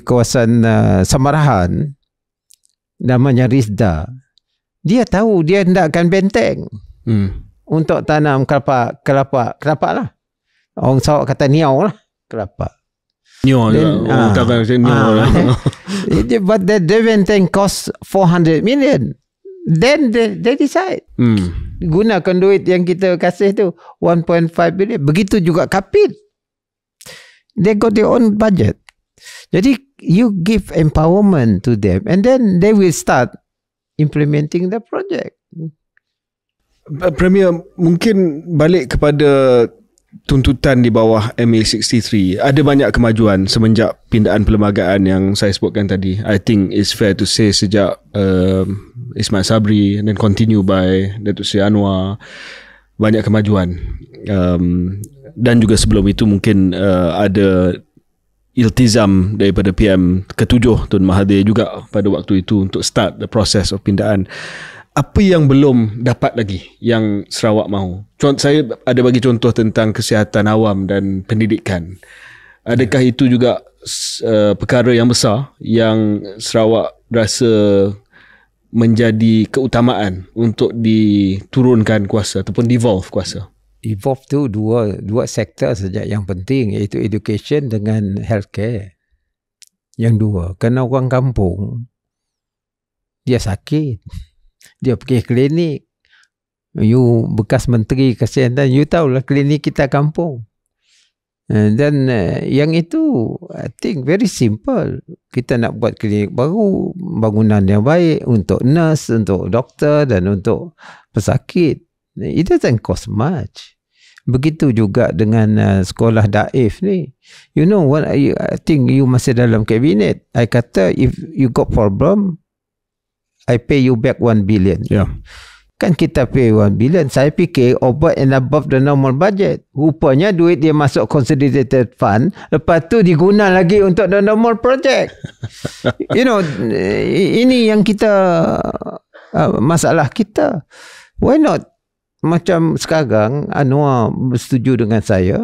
kawasan Samarahan, namanya Rizda, dia tahu dia hendakkan benteng untuk tanam kelapa lah. Orang Sarawak kata niau lah, kelapa. But the benteng cost 400 million. Then they decide. Gunakan duit yang kita kasih tu 1.5 billion. Begitu juga Kapit. They got their own budget. Jadi you give empowerment to them and then they will start implementing the project. Premier, mungkin balik kepada tuntutan di bawah MA63, ada banyak kemajuan semenjak pindaan perlembagaan yang saya sebutkan tadi. I think it's fair to say sejak Ismail Sabri and then continue by Datuk Seri Anwar, banyak kemajuan. Dan juga sebelum itu mungkin ada iltizam daripada PM ke-7 Tun Mahathir juga pada waktu itu untuk start the process of pindaan. Apa yang belum dapat lagi yang Sarawak mahu? Saya ada bagi contoh tentang kesihatan awam dan pendidikan. Adakah itu juga perkara yang besar yang Sarawak rasa menjadi keutamaan untuk diturunkan kuasa ataupun devolve kuasa? Evolve tu dua sektor saja yang penting, iaitu education dengan healthcare. Yang dua, kerana orang kampung dia sakit, dia pergi klinik. You bekas menteri kesihatan, you tahulah klinik kita kampung. Dan yang itu I think very simple. Kita nak buat klinik baru, bangunan yang baik untuk nurse, untuk doktor dan untuk pesakit. It doesn't cost much. Begitu juga dengan sekolah daif ni. You know what, I think you masih dalam kabinet. I kata if you got problem, I pay you back 1 billion. Yeah. Kan kita pay 1 billion. Saya fikir over and above the normal budget. Rupanya duit dia masuk consolidated fund. Lepas tu diguna lagi untuk the normal project. You know, ini yang kita masalah kita. Why not? Macam sekarang Anwar bersetuju dengan saya.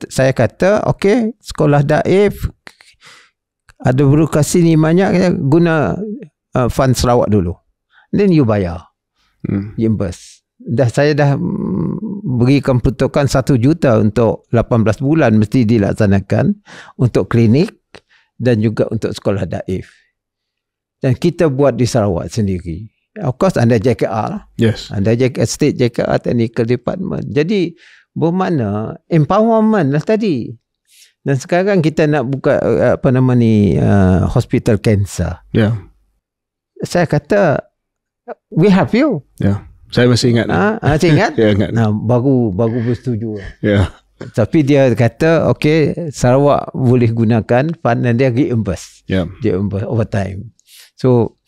Saya kata okay, sekolah daif ada birokrasi ni banyak, guna fund Sarawak dulu. Then you bayar. Reimburse. Saya dah berikan peruntukan 1 juta untuk 18 bulan mesti dilaksanakan untuk klinik dan juga untuk sekolah daif. Dan kita buat di Sarawak sendiri. Of course under JKR. Yes. Under State JKR Technical Department. Jadi bermakna empowerment lah tadi. Dan sekarang kita nak buka hospital cancer. Yeah. Saya kata we have you. Ya. Saya masih ingat. Masih ingat? Ya, ingat. Baru bersetuju. Ya. Tapi dia kata okey, Sarawak boleh gunakan fund dan dia reimburse. Ya. Dia reimburse over time. So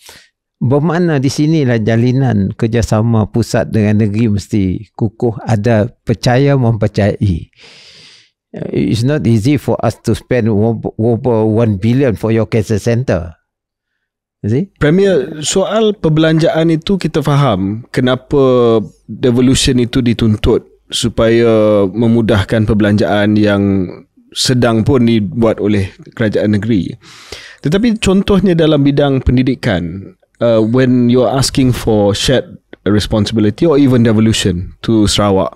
bermakna di sinilah jalinan kerjasama pusat dengan negeri mesti kukuh, ada percaya mempercayai. It's not easy for us to spend over 1 billion for your cancer center. Premier, soal perbelanjaan itu kita faham kenapa devolution itu dituntut supaya memudahkan perbelanjaan yang sedang pun dibuat oleh kerajaan negeri. Tetapi contohnya dalam bidang pendidikan, when you're asking for shared responsibility or even devolution to Sarawak,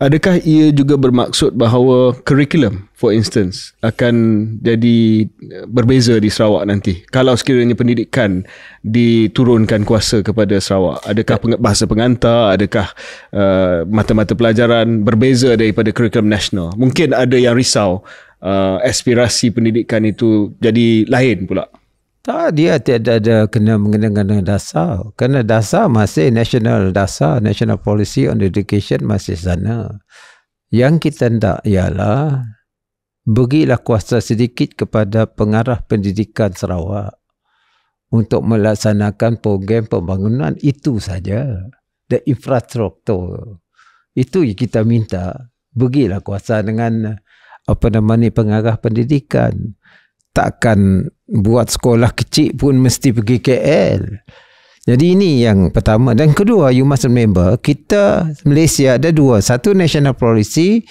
adakah ia juga bermaksud bahawa curriculum, for instance, akan jadi berbeza di Sarawak nanti? Kalau sekiranya pendidikan diturunkan kuasa kepada Sarawak, adakah bahasa pengantar, adakah mata-mata pelajaran berbeza daripada curriculum nasional? Mungkin ada yang risau aspirasi pendidikan itu jadi lain pula. Tak, dia tidak ada kena mengenai dengan dasar. Kerana dasar masih national dasar, national policy on education masih sana. Yang kita nak ialah berilah kuasa sedikit kepada pengarah pendidikan Sarawak untuk melaksanakan program pembangunan, itu saja. The infrastruktur. Itu yang kita minta. Berilah kuasa dengan pengarah pendidikan. Takkan buat sekolah kecil pun mesti pergi KL. Jadi ini yang pertama. Dan kedua, you must remember, kita Malaysia ada dua. Satu national policy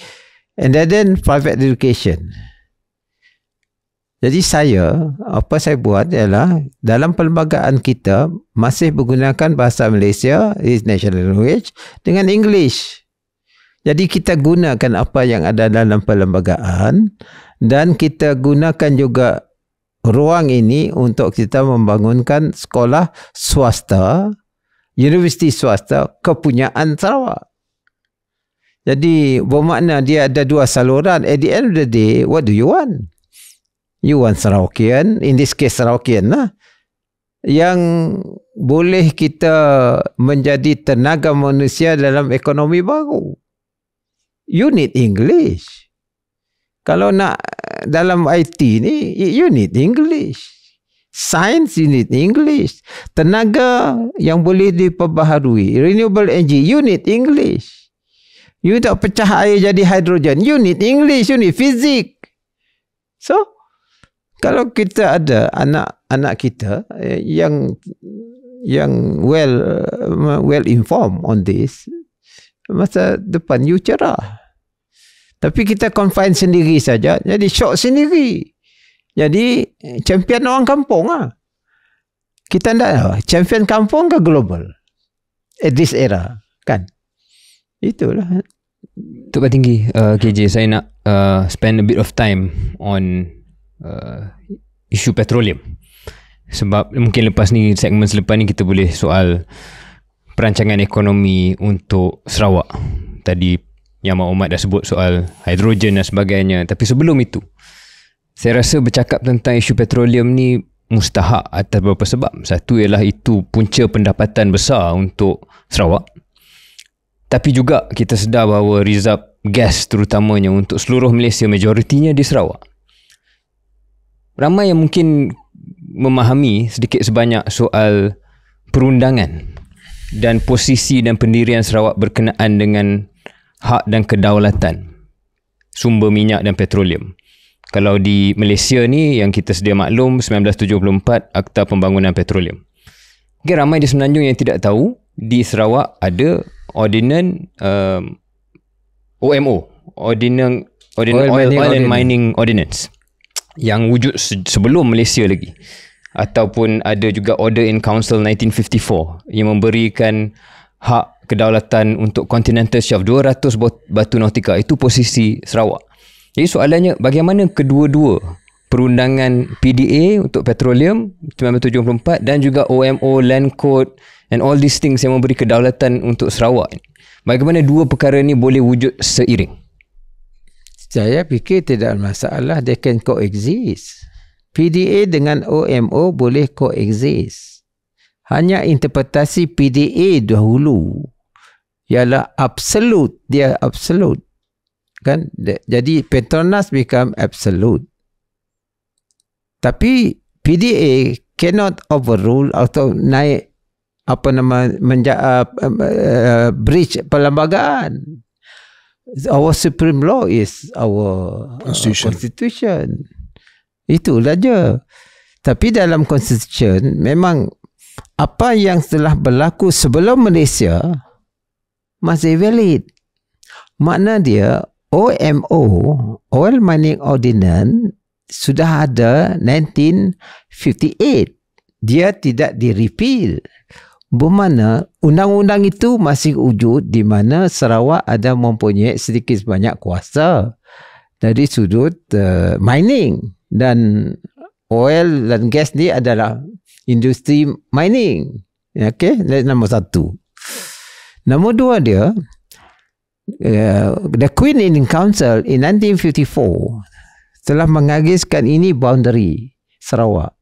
and then private education. Jadi apa saya buat ialah dalam perlembagaan kita masih menggunakan bahasa Malaysia, is national language, dengan English. Jadi kita gunakan apa yang ada dalam perlembagaan dan kita gunakan juga ruang ini untuk kita membangunkan sekolah swasta, universiti swasta kepunyaan Sarawak. Jadi bermakna dia ada dua saluran. At the end of the day, what do you want? You want Sarawakian, in this case Sarawakian lah, yang boleh kita menjadi tenaga manusia dalam ekonomi baru. You need English. Kalau nak dalam IT ni, you need English. Science, you need English. Tenaga yang boleh diperbaharui, renewable energy, you need English. You tak pecah air jadi hidrogen, you need English, you need physics. So, kalau kita ada anak-anak kita yang well informed on this, masa depan you cerah. Tapi kita confine sendiri saja, jadi shock sendiri. Jadi champion orang kampung lah. Kita tak champion kampung ke global at this era, kan? Itulah. Tok Patinggi, KJ, saya nak spend a bit of time on isu petroleum. Sebab mungkin lepas ni, segmen selepas ni kita boleh soal perancangan ekonomi untuk Sarawak. Tadi Yang Muhammad dah sebut soal hidrogen dan sebagainya. Tapi sebelum itu, saya rasa bercakap tentang isu petroleum ni mustahak atas beberapa sebab. Satu ialah itu punca pendapatan besar untuk Sarawak. Tapi juga kita sedar bahawa reserve gas terutamanya untuk seluruh Malaysia, majoritinya di Sarawak. Ramai yang mungkin memahami sedikit sebanyak soal perundangan dan posisi dan pendirian Sarawak berkenaan dengan hak dan kedaulatan sumber minyak dan petroleum. Kalau di Malaysia ni, yang kita sedia maklum, 1974 Akta Pembangunan Petroleum. Okay, ramai di Semenanjung yang tidak tahu, di Sarawak ada Ordinan OMO, Oil and Mining Ordinance, yang wujud sebelum Malaysia lagi. Ataupun ada juga Order in Council 1954 yang memberikan hak kedaulatan untuk Continental Shelf 200 batu nautika. Itu posisi Sarawak. Jadi soalannya, bagaimana kedua-dua perundangan PDA untuk petroleum 1974 dan juga OMO, Land Code and all these things yang memberi kedaulatan untuk Sarawak, bagaimana dua perkara ni boleh wujud seiring? Saya fikir tidak masalah, they can coexist. PDA dengan OMO boleh coexist. Hanya interpretasi PDA dahulu ialah absolute, dia absolute. Kan? Jadi Petronas become absolute. Tapi PDA cannot overrule atau naik breach perlembagaan. Our supreme law is our constitution. Itulah je. Tapi dalam constitution memang apa yang telah berlaku sebelum Malaysia masih valid. Makna dia OMO, Oil Mining Ordinance, sudah ada 1958. Dia tidak di-repeal. Bermakna undang-undang itu masih wujud di mana Sarawak ada mempunyai sedikit sebanyak kuasa dari sudut mining. Dan oil dan gas ni adalah industri mining. Okay, nombor satu. Nombor dua dia, the Queen in Council in 1954 telah mengagiskan ini boundary Sarawak.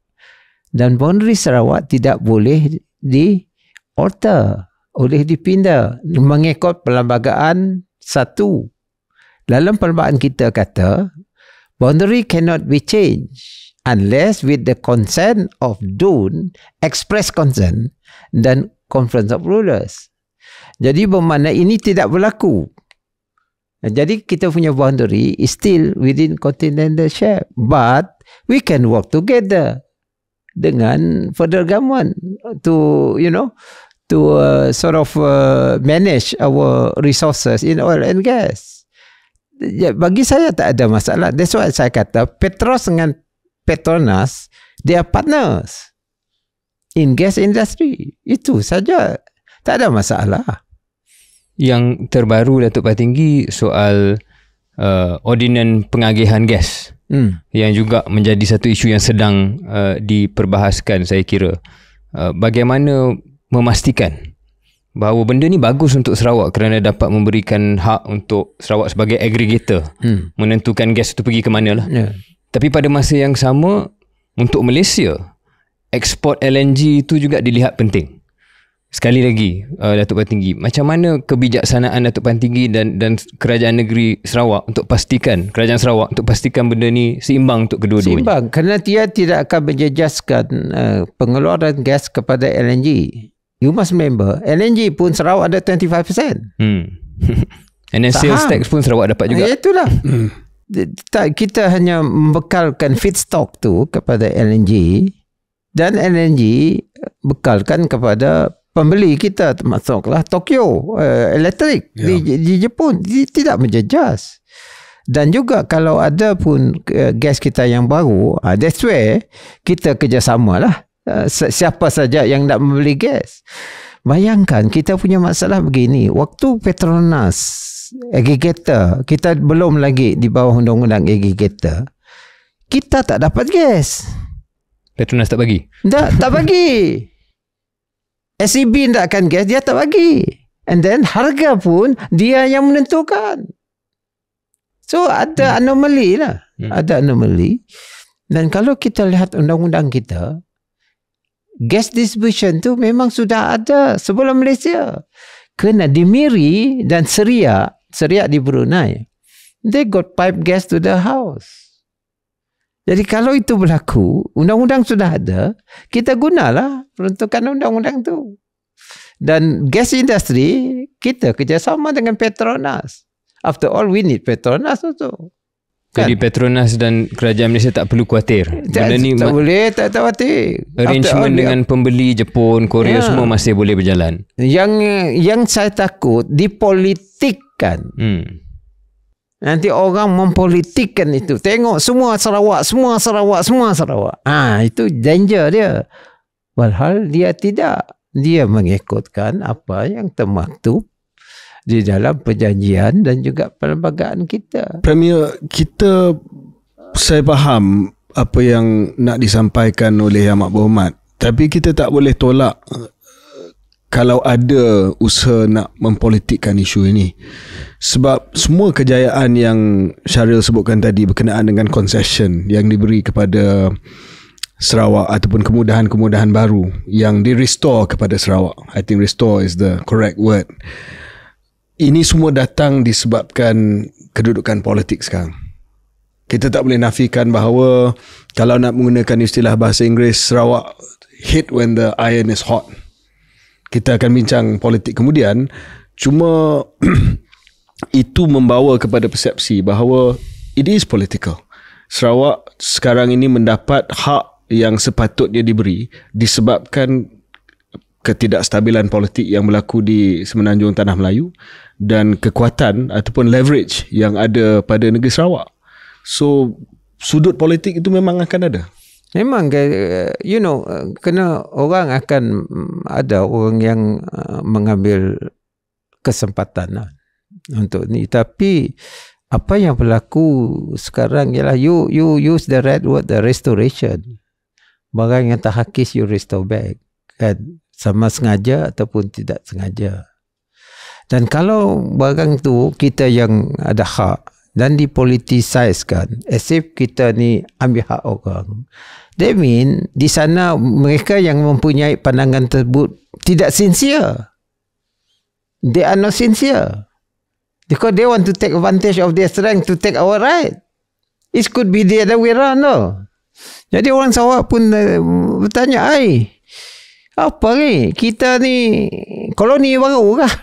Dan boundary Sarawak tidak boleh di-alter, boleh dipindah mengikut perlembagaan satu. Dalam perlembagaan kita kata, boundary cannot be changed unless with the consent of DUN, express consent, dan Conference of Rulers. Jadi bermakna ini tidak berlaku. Jadi kita punya boundary is still within continental shelf, but we can work together dengan federal government to sort of manage our resources in oil and gas. Ya, bagi saya tak ada masalah. That's why saya kata Petros dengan Petronas, they are partners in gas industry. Itu saja. Tak ada masalah. Yang terbaru, Datuk Patinggi, soal ordinan pengagihan gas, yang juga menjadi satu isu yang sedang diperbahaskan, saya kira. Bagaimana memastikan bahawa benda ni bagus untuk Sarawak kerana dapat memberikan hak untuk Sarawak sebagai aggregator menentukan gas itu pergi ke mana lah. Tapi pada masa yang sama, untuk Malaysia, ekspor LNG tu juga dilihat penting. Sekali lagi, Datuk Paling Tinggi, macam mana kebijaksanaan Datuk Paling Tinggi dan Kerajaan Negeri Sarawak untuk pastikan, Kerajaan Sarawak untuk pastikan benda ni seimbang untuk kedua-duanya? Seimbang, kerana dia tidak akan menjejaskan pengeluaran gas kepada LNG. You must remember, LNG pun Sarawak ada 25%. And then sales tax pun Sarawak dapat juga. Itulah. Kita hanya membekalkan feedstock tu kepada LNG, dan LNG bekalkan kepada pembeli kita, termasuklah Tokyo Electric di Jepun. Tidak menjejas. Dan juga kalau ada pun gas kita yang baru, that's where kita kerjasama lah. Siapa saja yang nak membeli gas. Bayangkan kita punya masalah begini. Waktu Petronas aggregator, kita belum lagi di bawah undang-undang aggregator, kita tak dapat gas. Petronas tak bagi? Tak bagi. SEB tak akan gas, dia tak bagi. And then harga pun dia yang menentukan. So ada anomali lah. Ada anomali. Dan kalau kita lihat undang-undang kita, gas distribution tu memang sudah ada sebelum Malaysia. Kena di Miri dan Seriak di Brunei, they got pipe gas to the house. Jadi kalau itu berlaku, undang-undang sudah ada, kita gunalah peruntukan undang-undang tu. Dan gas industri, kita kerjasama dengan Petronas. After all, we need Petronas also. Jadi Petronas dan Kerajaan Malaysia tak perlu khawatir. Tak boleh, tak khawatir. Arrangement dengan pembeli Jepun, Korea semua masih boleh berjalan. Yang saya takut dipolitikkan. Nanti orang mempolitikkan itu. Tengok semua Sarawak. Itu danger dia. Walhal dia tidak. Dia mengikutkan apa yang termaktub di dalam perjanjian dan juga perlembagaan kita. Premier, saya faham apa yang nak disampaikan oleh Yang Amat Berhormat, tapi kita tak boleh tolak kalau ada usaha nak mempolitikkan isu ini. Sebab semua kejayaan yang Syaril sebutkan tadi berkenaan dengan concession yang diberi kepada Sarawak ataupun kemudahan-kemudahan baru yang di-restore kepada Sarawak. I think restore is the correct word. Ini semua datang disebabkan kedudukan politik sekarang. Kita tak boleh nafikan bahawa kalau nak menggunakan istilah bahasa Inggeris, Sarawak hit when the iron is hot. Kita akan bincang politik kemudian. Cuma itu membawa kepada persepsi bahawa it is political. Sarawak sekarang ini mendapat hak yang sepatutnya diberi disebabkan ketidakstabilan politik yang berlaku di Semenanjung Tanah Melayu dan kekuatan ataupun leverage yang ada pada negeri Sarawak. So sudut politik itu memang akan ada. Memang, kena orang akan ada orang yang mengambil kesempatan untuk ni. Tapi apa yang berlaku sekarang ialah you use the right word, the restoration. Barang yang tak hakis you restore back, kan? Sama sengaja ataupun tidak sengaja. Dan kalau barang tu kita yang ada hak dan dipolitisaikan, as if kita ni ambil hak orang, that mean di sana mereka yang mempunyai pandangan tersebut tidak sincere. They are not sincere because they want to take advantage of their strength to take our right. It could be the other way around, no? Jadi orang Sarawak pun bertanya, apa ni? Kita ni koloni baru kah?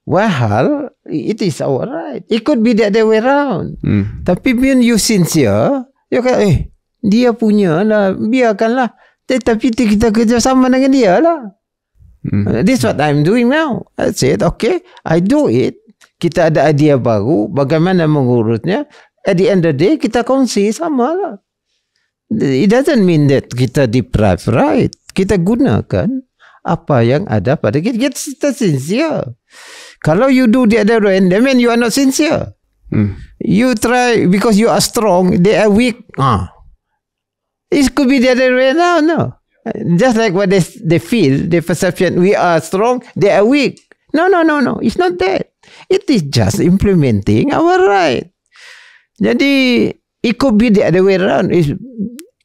Well, it is our right. It could be the other way around. Tapi when you sincere, you kata, dia punya lah, biarkanlah. Tapi kita kerjasama dengan dia lah. This is what I'm doing now. I said, okay, I do it. Kita ada idea baru, bagaimana mengurusnya. At the end of the day, kita kongsi sama lah. It doesn't mean that kita deprive right. Kita gunakan apa yang ada pada kita. Kita sincere. Kalau you do the other way, that means you are not sincere. You try because you are strong, they are weak. It could be the other way around, no? Just like what they feel, their perception, we are strong, they are weak. No. It's not that. It is just implementing our right. Jadi, it could be the other way around.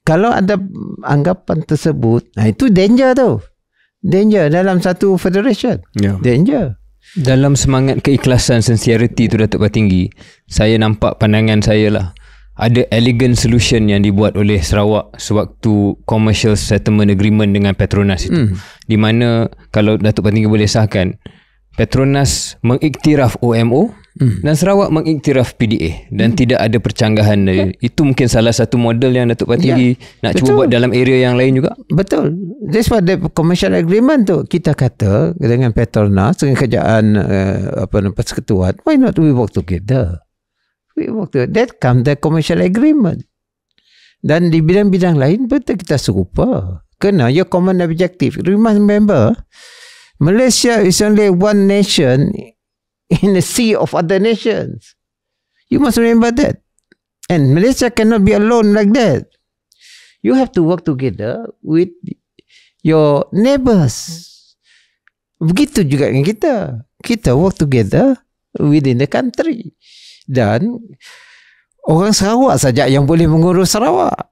kalau ada anggapan tersebut, itu danger tu. Danger dalam satu federation. Danger. Dalam semangat keikhlasan, sincerity tu Datuk Patinggi, saya nampak pandangan saya lah. Ada elegant solution yang dibuat oleh Sarawak sewaktu commercial settlement agreement dengan Petronas itu. Di mana kalau Datuk Patinggi boleh sahkan, Petronas mengiktiraf OMO dan Sarawak mengiktiraf PDA dan tidak ada percanggahan. Itu mungkin salah satu model yang Datuk Patinggi nak cuba buat dalam area yang lain juga. Betul. That's why the commercial agreement tu kita kata dengan Petronas, dengan kerajaan persekutuan, why not we work together? We work together. That come the commercial agreement. Dan di bidang-bidang lain betul kita serupa. Kena your common objective. You must remember, Malaysia is only one nation in a sea of other nations. You must remember that. And Malaysia cannot be alone like that. You have to work together with your neighbors. Begitu juga dengan kita. Kita work together within the country. Dan orang Sarawak saja yang boleh mengurus Sarawak.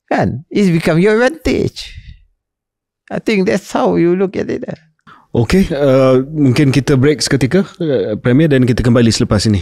Kan? It's become your advantage. I think that's how you look at it. Okay, mungkin kita break seketika, Premier, dan kita kembali selepas ini.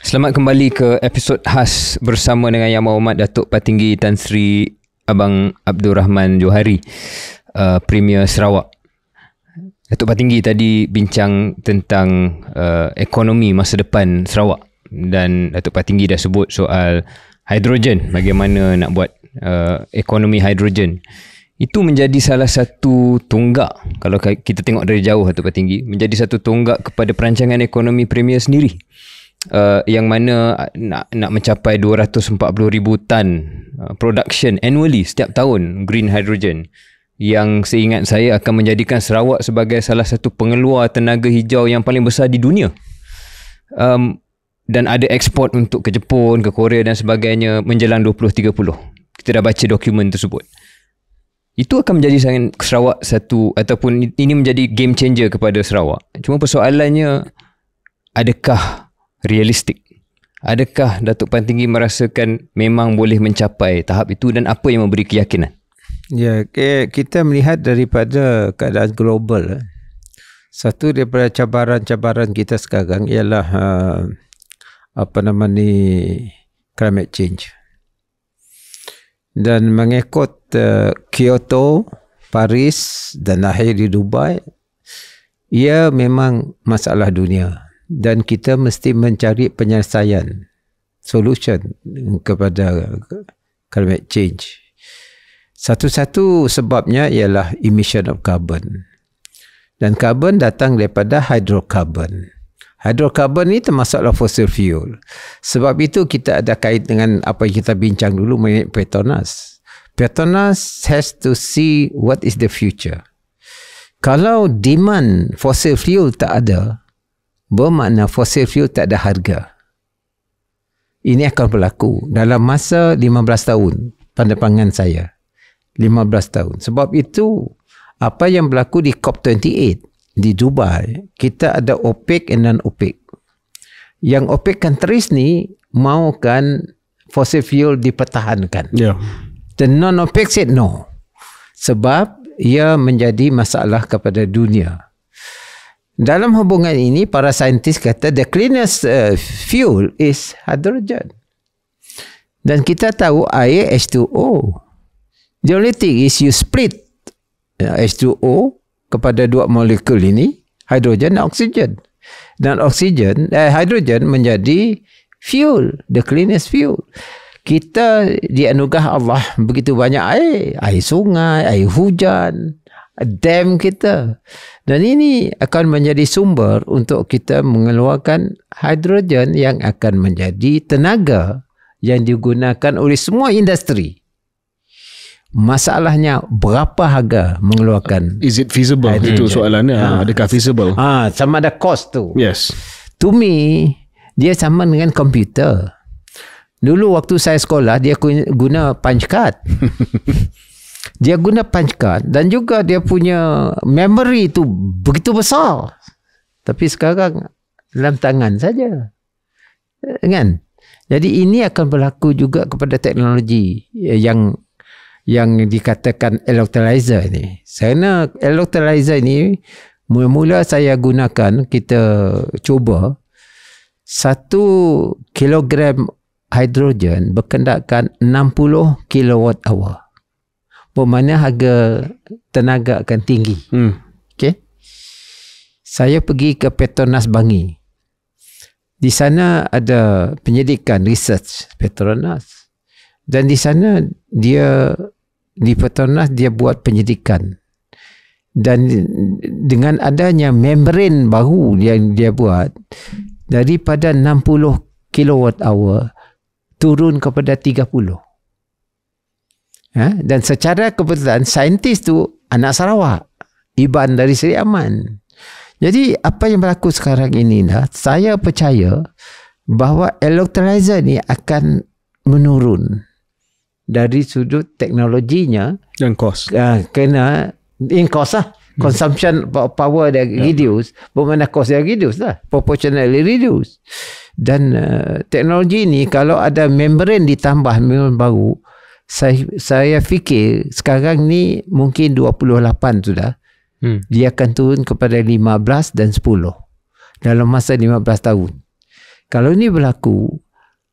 Selamat kembali ke episod khas bersama dengan Yang Berhormat Datuk Patinggi Tan Sri Abang Abdul Rahman Johari, Premier Sarawak. Datuk Patinggi tadi bincang tentang ekonomi masa depan Sarawak, dan Datuk Patinggi dah sebut soal hidrogen, bagaimana nak buat ekonomi hidrogen. Itu menjadi salah satu tonggak, kalau kita tengok dari jauh Datuk Patinggi, menjadi satu tonggak kepada perancangan ekonomi Premier sendiri. Yang mana nak mencapai 240,000 tan production annually setiap tahun green hydrogen, yang seingat saya akan menjadikan Sarawak sebagai salah satu pengeluar tenaga hijau yang paling besar di dunia. Dan ada ekspor untuk ke Jepun, ke Korea dan sebagainya menjelang 2030. Kita dah baca dokumen tersebut. Itu akan menjadi Sarawak satu, ataupun ini menjadi game changer kepada Sarawak. Cuma persoalannya, adakah realistik? Adakah Datuk Patinggi merasakan memang boleh mencapai tahap itu, dan apa yang memberi keyakinan? Ya, kita melihat daripada keadaan global. Satu daripada cabaran-cabaran kita sekarang ialah climate change. Dan mengikut Kyoto, Paris dan akhir di Dubai, ia memang masalah dunia. Dan kita mesti mencari penyelesaian, solution kepada climate change. Satu-satu sebabnya ialah emission of carbon. Dan carbon datang daripada hydrocarbon. Hydrocarbon ni termasuklah fossil fuel. Sebab itu kita ada kait dengan apa yang kita bincang dulu mengenai Petronas. Petronas has to see what is the future. Kalau demand fossil fuel tak ada, bermakna fossil fuel tak ada harga. Ini akan berlaku dalam masa 15 tahun, pandangan saya. 15 tahun. Sebab itu, apa yang berlaku di COP28 di Dubai, kita ada OPEC and non-OPEC. Yang OPEC countries ni maukan fossil fuel dipertahankan. Dan non-OPEC said no. Sebab ia menjadi masalah kepada dunia. Dalam hubungan ini, para saintis kata the cleanest fuel is hydrogen. Dan kita tahu air H2O. The only thing is you split H2O kepada dua molekul ini, hidrogen dan oksigen. Dan hidrogen menjadi fuel, the cleanest fuel. Kita dianugerah Allah begitu banyak air sungai, air hujan, dam kita. Dan ini akan menjadi sumber untuk kita mengeluarkan hidrogen yang akan menjadi tenaga yang digunakan oleh semua industri. Masalahnya berapa harga mengeluarkan? Is it feasible? Itu soalannya. Adakah feasible? Sama ada cost tu. Yes. To me, dia sama dengan komputer. Dulu waktu saya sekolah, dia guna punch card. Dia guna punch card dan juga dia punya memory tu begitu besar. Tapi sekarang dalam tangan saja. Kan? Jadi ini akan berlaku juga kepada teknologi yang dikatakan electrolyzer ni. Kerana electrolyzer ni mula-mula saya gunakan, kita cuba 1 kilogram hidrogen berkendakan 60 kilowatt hour. Bermakna harga tenaga akan tinggi. Okay. Saya pergi ke Petronas Bangi. Di sana ada penyelidikan research Petronas. Dan di sana di Petronas dia buat penyelidikan. Dan dengan adanya membran baru yang dia buat, daripada 60 kilowatt hour turun kepada 30. Dan secara kebetulan saintis tu anak Sarawak, Iban dari Seri Aman. Jadi apa yang berlaku sekarang ini saya percaya bahawa electrolyzer ni akan menurun dari sudut teknologinya dan cost. Kena in cost consumption power dia reduce, bermakna cost dia reduce proportionally reduce. Dan teknologi ni kalau ada membran ditambah membran baru, saya fikir sekarang ni mungkin 28 sudah. Dia akan turun kepada 15 dan 10 dalam masa 15 tahun. Kalau ini berlaku,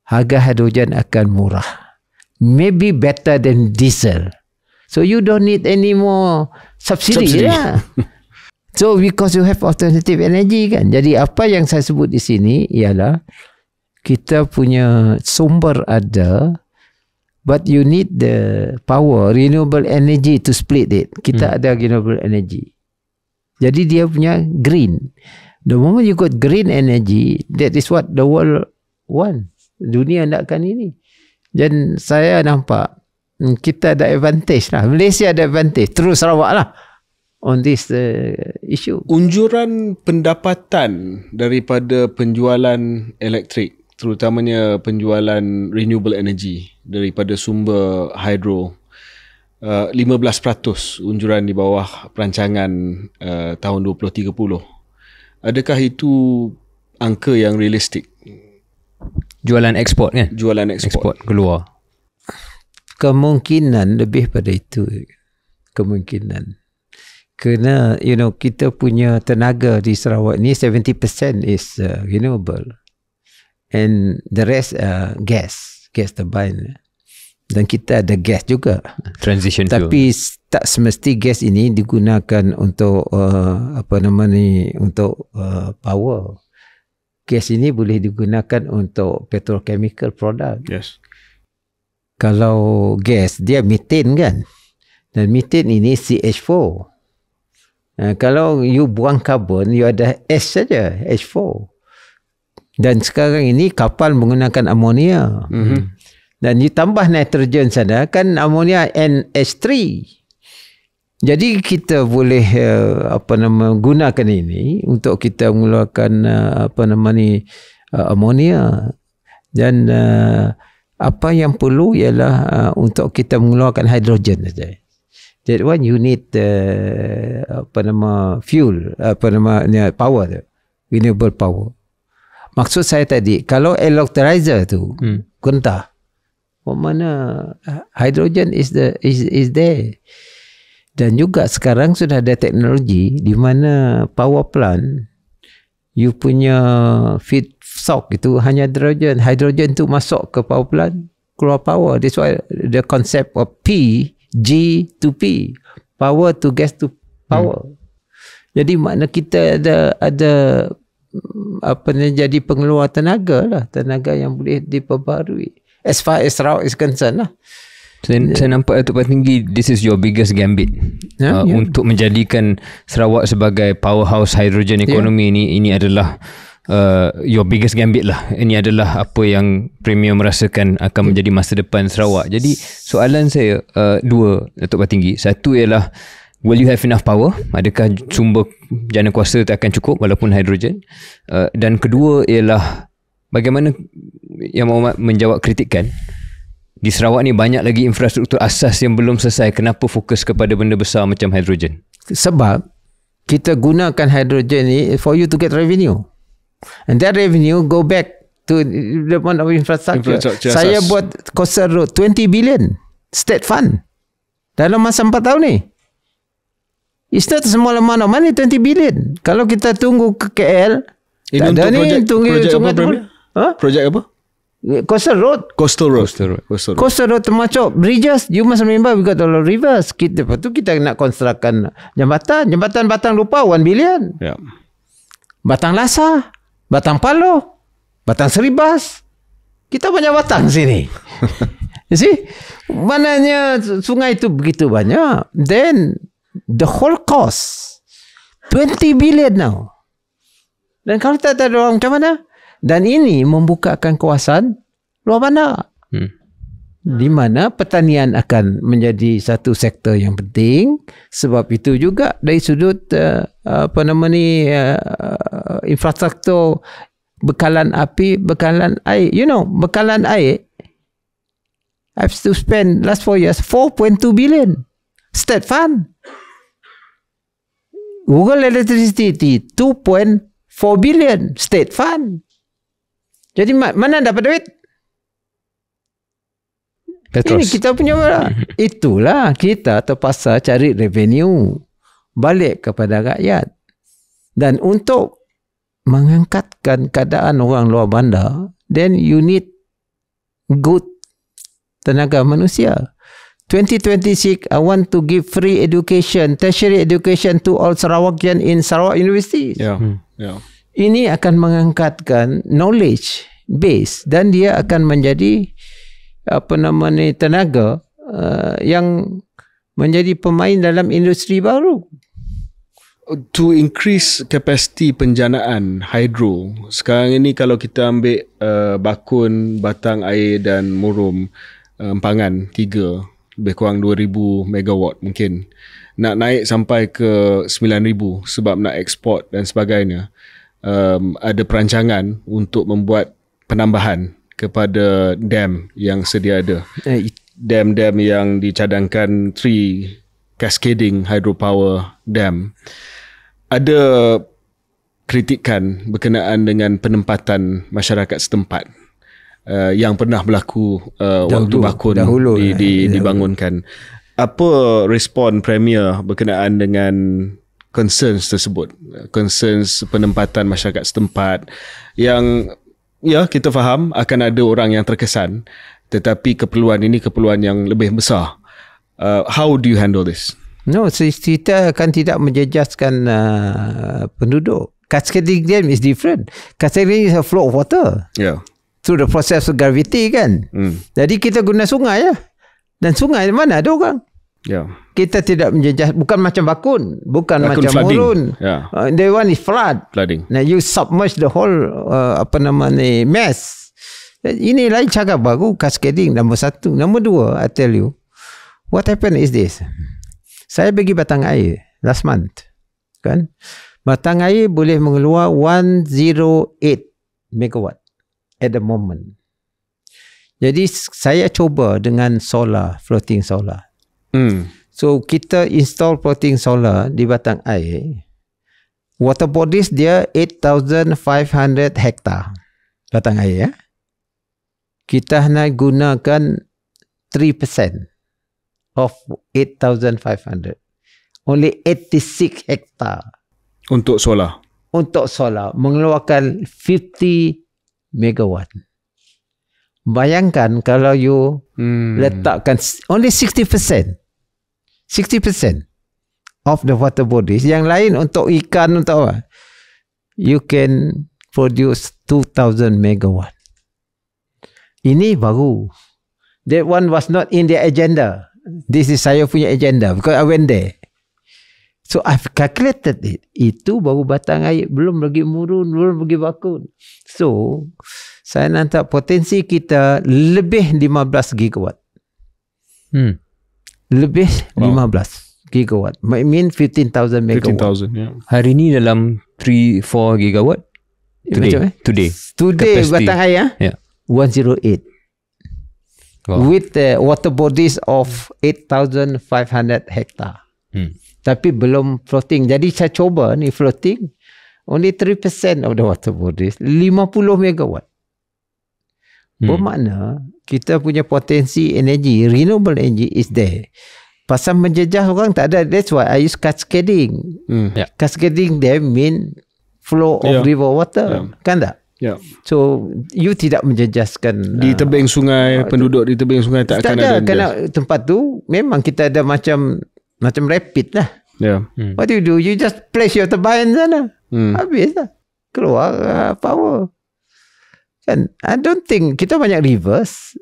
harga hidrogen akan murah. Maybe better than diesel. So you don't need any more subsidy. Lah. So because you have alternative energy kan. Jadi apa yang saya sebut di sini ialah kita punya sumber ada, but you need the power, renewable energy to split it. Kita ada renewable energy. Jadi dia punya green. The moment you got green energy, that is what the world want. Dunia nakkan ini. Dan saya nampak kita ada advantage lah. Malaysia ada advantage. Terus Sarawak lah on this issue. Unjuran pendapatan daripada penjualan elektrik, terutamanya penjualan renewable energy daripada sumber hydro, 15% unjuran di bawah perancangan tahun 2030. Adakah itu angka yang realistik? Jualan ekspor kan? Jualan ekspor keluar. Kemungkinan lebih pada itu. Kemungkinan. Kerana kita punya tenaga di Sarawak ni 70% is renewable. And the rest gas turbine. Dan kita ada gas juga. Transition fuel. Tapi tak semesti gas ini digunakan untuk untuk power. Gas ini boleh digunakan untuk petrochemical product. Yes. Kalau gas dia methane kan. Dan methane ini CH4. Kalau you buang karbon, you ada S saja, H4. Dan sekarang ini kapal menggunakan amonia. Dan you tambah nitrogen sana kan amonia NH3. Jadi kita boleh gunakan ini untuk kita mengeluarkan amonia. Dan apa yang perlu ialah untuk kita mengeluarkan hidrogen saja. That one you need fuel, power, renewable power. Maksud saya tadi, kalau electrolyzer tu gentah, mana hydrogen is there. Dan juga sekarang sudah ada teknologi di mana power plant you punya feedstock itu hanya hidrogen. Hidrogen tu masuk ke power plant, keluar power. That's why the concept of G to P, power to gas to power. Jadi makna kita ada jadi pengeluar tenaga lah, tenaga yang boleh diperbarui. As far as Sarawak is concerned lah. Saya nampak Datuk Patinggi, this is your biggest gambit untuk menjadikan Sarawak sebagai powerhouse hydrogen economy. Ini adalah your biggest gambit lah. Ini adalah apa yang Premier merasakan akan menjadi masa depan Sarawak. Jadi soalan saya dua, Datuk Patinggi. Satu ialah, will you have enough power? Adakah sumber jana kuasa akan cukup walaupun hidrogen? Dan kedua ialah, bagaimana Yang Mohamad menjawab kritikan, di Sarawak ni banyak lagi infrastruktur asas yang belum selesai. Kenapa fokus kepada benda besar macam hidrogen? Sebab kita gunakan hidrogen ni for you to get revenue. And that revenue go back to the amount of infrastructure. Saya buat Coastal Road 20 billion state fund dalam masa 4 tahun ni. It's not a small amount of money, 20 billion. Kalau kita tunggu ke KL, ini tak ada ni, projek apa? Projek apa? Coastal Road. Coastal Road termasuk bridges. You must remember we got a lot of rivers. Lepas tu kita nak konstruksikan jambatan Batang Lupa 1 billion. Batang Lasa, Batang Palo, Batang Seribas. Kita banyak batang sini. You see? Mananya sungai itu begitu banyak. Then the whole cost 20 billion now. Dan kalau tak ada orang macam mana? Dan ini membukakan kawasan luar bandar. Di mana pertanian akan menjadi satu sektor yang penting. Sebab itu juga dari sudut infrastruktur bekalan api, bekalan air. You know, bekalan air, I have to spend last 4 years 4.2 billion state fund. Google Electricity 2.4 billion state fund. Jadi mana dapat duit? Petros. Ini kita punya barang. Itulah kita terpaksa cari revenue balik kepada rakyat. Dan untuk mengangkatkan keadaan orang luar bandar, then you need good tenaga manusia. 2026, I want to give free education, tertiary education to all Sarawakian in Sarawak University. Ini akan mengangkatkan knowledge base dan dia akan menjadi tenaga yang menjadi pemain dalam industri baru. To increase capacity penjanaan hydro, sekarang ini kalau kita ambil Bakun, Batang Air dan Murum, Empangan 3, lebih kurang 2,000 megawatt mungkin. Nak naik sampai ke 9,000 sebab nak ekspor dan sebagainya. Ada perancangan untuk membuat penambahan kepada dam yang sedia ada. Dam-dam yang dicadangkan 3 cascading hydropower dam. Ada kritikan berkenaan dengan penempatan masyarakat setempat yang pernah berlaku waktu Bakun dibangunkan. Apa respon Premier berkenaan dengan concerns tersebut, concerns penempatan masyarakat setempat yang kita faham akan ada orang yang terkesan, tetapi keperluan ini keperluan yang lebih besar. How do you handle this? No, kita akan tidak menjejaskan penduduk. Cascading dam is different. Cascading is a flow of water. Through the process of gravity kan. Jadi kita guna sungai Dan sungai mana ada orang. Kita tidak menjejas, bukan macam Bakun, bukan macam flooding. Murun. The one is flooding. Now you submerge the whole mess. Ini lain cara baru, cascading, nombor 1. Nombor 2, I tell you, what happened is this. Saya pergi Batang Air last month, kan? Batang Air boleh mengeluar 108 megawatt at the moment. Jadi saya coba dengan solar, floating solar. So kita install floating solar di Batang Air. Water bodies dia 8,500 hektar Batang Air. Kita hanya gunakan 3% of 8,500. Only 86 hektar untuk solar. Untuk solar mengeluarkan 50 megawatt. Bayangkan kalau you letakkan only 60% of the water bodies, yang lain untuk ikan, untuk apa, you can produce 2,000 megawatt. Ini baru. That one was not in their agenda. This is saya punya agenda because I went there. So I've calculated it. Itu baru batang air, belum lagi murun, belum lagi bakun. So saya nampak potensi kita lebih 15 gigawatt. Lebih 15 gigawatt. I mean 15,000 megawatt. 15,000, yeah. Hari ni dalam 3-4 gigawatt. Today. Today Capacity. batang air 108. Wow. With water bodies of 8,500 hectare. Tapi belum floating. Jadi saya coba ni floating. Only 3% of the water bodies. 50 megawatt. Bermakna kita punya potensi energi, renewable energy is there. Pasal menjejah orang tak ada. That's why I use cascading. Cascading there mean flow of river water. Kan tak? Yeah. So you tidak menjejaskan Di tebing sungai, penduduk di tebing sungai tak akan ada. Kerana tempat tu memang kita ada macam rapid lah. Yeah. What do? You just place your turbine sana. Habis lah. Keluar power. Kan? I don't think kita banyak rivers.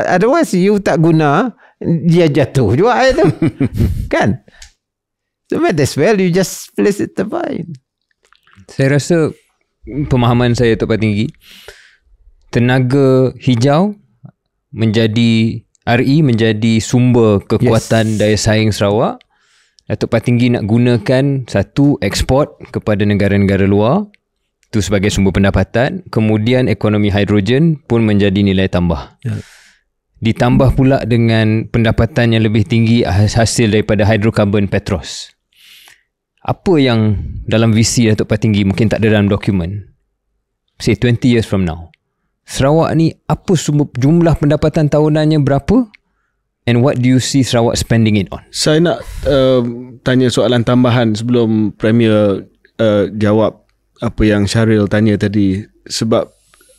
Otherwise you tak guna, dia jatuh juga air tu. Kan? So might as well you just place it turbine. Saya rasa pemahaman saya Tok Tinggi, tenaga hijau menjadi RE menjadi sumber kekuatan daya saing Sarawak. Datuk Patinggi nak gunakan satu ekspor kepada negara-negara luar itu sebagai sumber pendapatan, kemudian ekonomi hidrogen pun menjadi nilai tambah. Ditambah pula dengan pendapatan yang lebih tinggi hasil daripada hidrokarbon Petros. Apa yang dalam visi Datuk Patinggi mungkin tak ada dalam dokumen, say 20 years from now, Sarawak ni apa jumlah pendapatan tahunannya berapa, and what do you see Sarawak spending it on? Saya nak tanya soalan tambahan sebelum Premier jawab apa yang Syaril tanya tadi. Sebab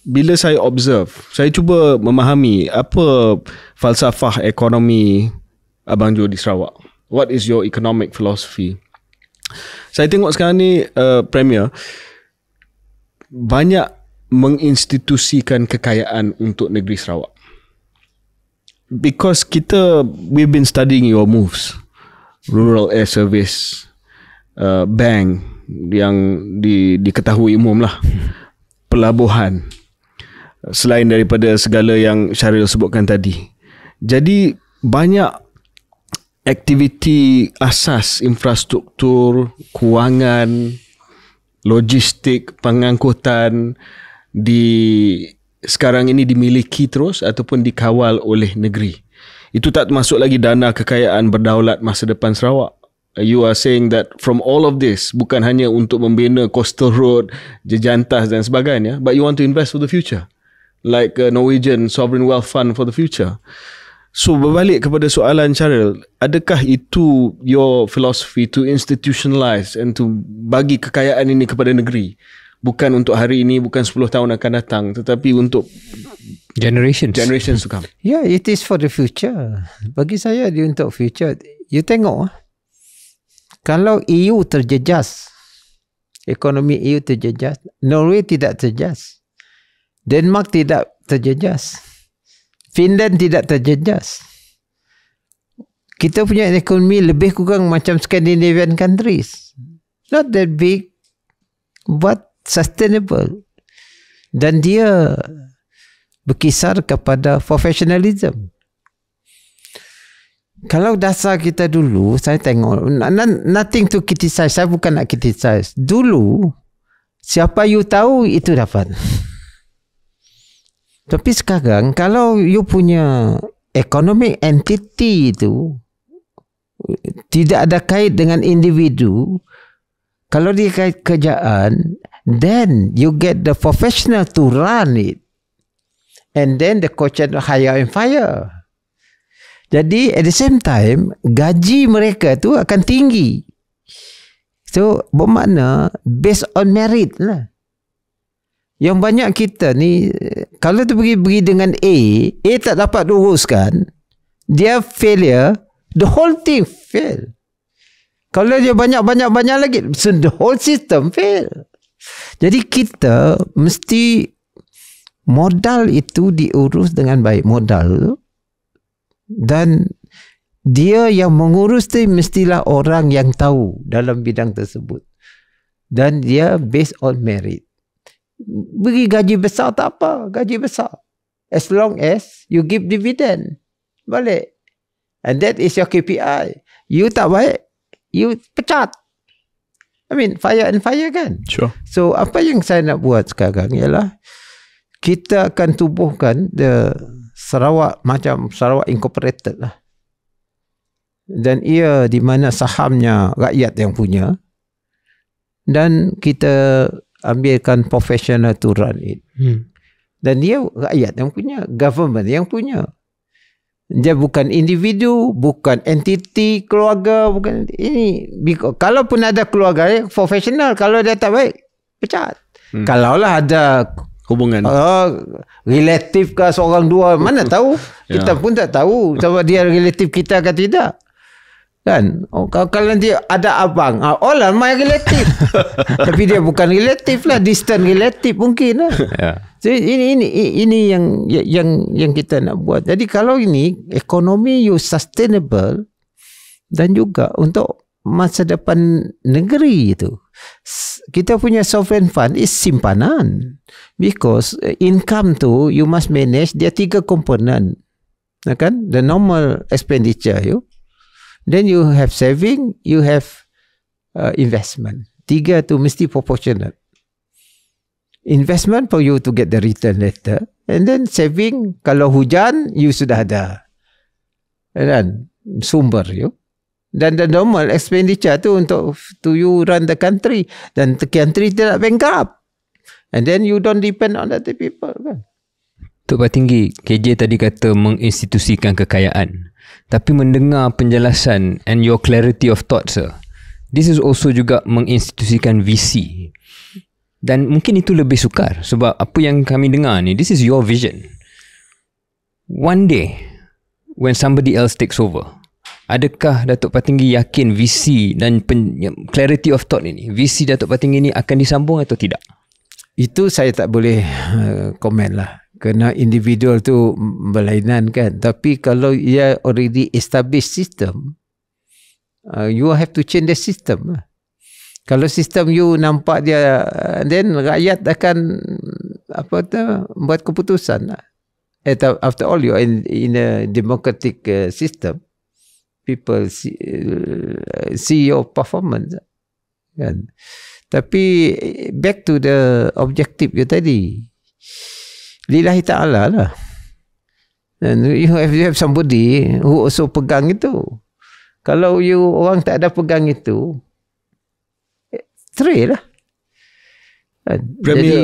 bila saya observe, saya cuba memahami apa falsafah ekonomi Abang Jo di Sarawak. What is your economic philosophy? Saya tengok sekarang ni Premier banyak menginstitusikan kekayaan untuk negeri Sarawak. Because we've been studying your moves. Rural Air Service, bank yang diketahui umum lah, pelabuhan, selain daripada segala yang Syaril sebutkan tadi. Jadi banyak aktiviti asas infrastruktur, kewangan, logistik, pengangkutan sekarang ini dimiliki terus ataupun dikawal oleh negeri. Itu tak termasuk lagi dana kekayaan berdaulat masa depan Sarawak. You are saying that from all of this, bukan hanya untuk membina coastal road, jejantas dan sebagainya, but you want to invest for the future, like a Norwegian Sovereign Wealth Fund for the future. So berbalik kepada soalan Syaril, adakah itu your philosophy to institutionalize and to bagi kekayaan ini kepada negeri? Bukan untuk hari ini, bukan 10 tahun akan datang, tetapi untuk generations to come. Yeah, it is for the future. Bagi saya dia untuk future. You tengok, kalau EU terjejas, ekonomi EU terjejas, Norway tidak terjejas, Denmark tidak terjejas, Finland tidak terjejas. Kita punya ekonomi lebih kurang macam Scandinavian countries. Not that big, but sustainable. Dan dia berkisar kepada professionalism. Kalau dasar kita dulu, saya tengok, nothing to criticize, saya bukan nak criticize. Dulu, siapa you tahu, itu dapat. Tapi sekarang, kalau you punya economic entity itu tidak ada kait dengan individu, kalau dia kait kerjaan, then you get the professional to run it. And then the coach hire and fire. Jadi at the same time, gaji mereka tu akan tinggi. So bermakna based on merit lah. Yang banyak kita ni, kalau tu pergi dengan A tak dapat uruskan, dia failure, the whole thing fail. Kalau dia banyak lagi, so the whole system fail. Jadi kita mesti modal itu diurus dengan baik, modal, dan dia yang mengurus tu mestilah orang yang tahu dalam bidang tersebut, dan dia based on merit. Beri gaji besar tak apa, gaji besar, as long as you give dividend balik, and that is your KPI. You tak baik, you pecat. I mean, fire and fire kan. Sure. So apa yang saya nak buat sekarang ialah kita akan tubuhkan the Sarawak macam Sarawak Incorporated lah. Dan ia di mana sahamnya rakyat yang punya, dan kita ambilkan professional to run it. Dan dia rakyat yang punya, government yang punya. Dia bukan individu, bukan entiti keluarga, bukan ini. Kalaupun ada keluarga profesional, kalau dia tak baik, pecat. Kalaulah ada hubungan relatif ke seorang dua, mana tahu? Kita pun tak tahu sama dia relatif kita ke tidak. Kan? Kalau nanti ada abang, lama relatif. Tapi dia bukan relatif lah, distant relatif mungkin lah. So, ini yang kita nak buat. Jadi kalau ini ekonomi you sustainable, dan juga untuk masa depan negeri itu, kita punya sovereign fund is simpanan, because income tu you must manage dia 3 komponen, kan? The normal expenditure you, then you have saving, you have investment. 3 tu mesti proportional. Investment for you to get the return later, and then saving, kalau hujan you sudah ada dan sumber you, dan the normal expenditure tu untuk to you run the country, dan the country tidak bankrupt, and then you don't depend on other people kan. Tok Patinggi, KJ tadi kata menginstitusikan kekayaan, tapi mendengar penjelasan and your clarity of thought, sir, this is also juga menginstitusikan VC. Dan mungkin itu lebih sukar, sebab apa yang kami dengar ni, this is your vision. One day when somebody else takes over, adakah Datuk Patinggi yakin VC dan clarity of thought ini, VC Datuk Patinggi ini akan disambung atau tidak? Itu saya tak boleh komen lah, kerana individual tu berlainan kan. Tapi kalau ia already established system, you have to change the system lah. Kalau sistem you nampak dia, then rakyat akan buat keputusan lah. After all, you are in a democratic system. People see your performance kan. Tapi back to the objective you tadi, lillahi ta'ala lah. And you have somebody who also pegang itu. Kalau you orang tak ada pegang itu, stray lah. Premier, jadi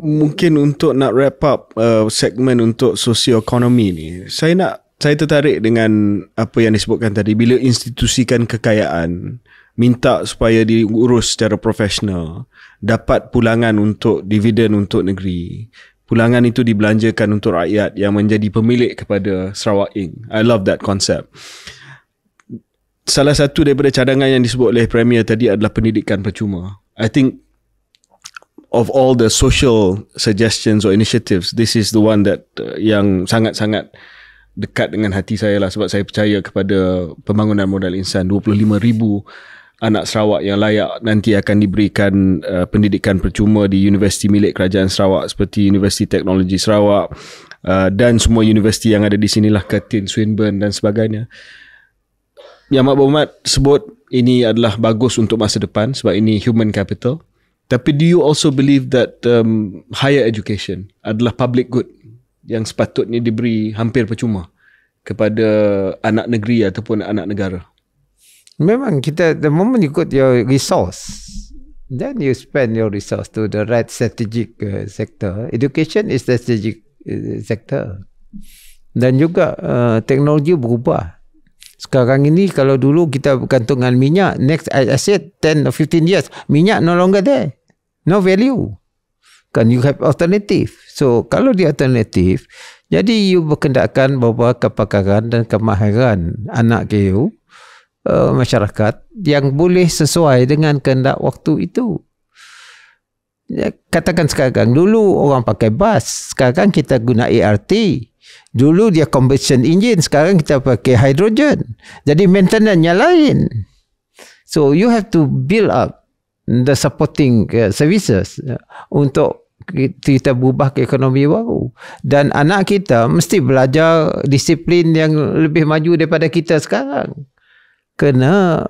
mungkin untuk nak wrap up segmen untuk sosioekonomi ni, saya tertarik dengan apa yang disebutkan tadi. Bila institusikan kekayaan, minta supaya diurus secara profesional, dapat pulangan untuk dividen untuk negeri, pulangan itu dibelanjakan untuk rakyat yang menjadi pemilik kepada Sarawak Inc. I love that concept. Salah satu daripada cadangan yang disebut oleh Premier tadi adalah pendidikan percuma. I think of all the social suggestions or initiatives, this is the one that yang sangat-sangat dekat dengan hati saya lah, sebab saya percaya kepada pembangunan modal insan. 25,000 anak Sarawak yang layak nanti akan diberikan pendidikan percuma di universiti milik Kerajaan Sarawak seperti Universiti Teknologi Sarawak dan semua universiti yang ada di sinilah, Curtin, Swinburne dan sebagainya. Yang Mak Berhormat sebut ini adalah bagus untuk masa depan sebab ini human capital. Tapi do you also believe that higher education adalah public good yang sepatutnya diberi hampir percuma kepada anak negeri ataupun anak negara? Memang kita, the moment you got your resource, then you spend your resource to the right strategic sector. Education is strategic sector. Dan juga teknologi berubah. Sekarang ini kalau dulu kita bergantungan minyak, next I said 10 or 15 years, minyak no longer there. No value. Kan you have alternative. So kalau dia alternatif, jadi you berkendakkan bahawa kepakaran dan kemahiran anak you, masyarakat yang boleh sesuai dengan kehendak waktu itu. katakan sekarang, dulu orang pakai bas, sekarang kita guna ART. Dulu dia combustion engine, sekarang kita pakai hydrogen. Jadi maintenance-nya lain. So you have to build up the supporting services untuk kita berubah ke ekonomi baru. Dan anak kita mesti belajar disiplin yang lebih maju daripada kita sekarang. Kerana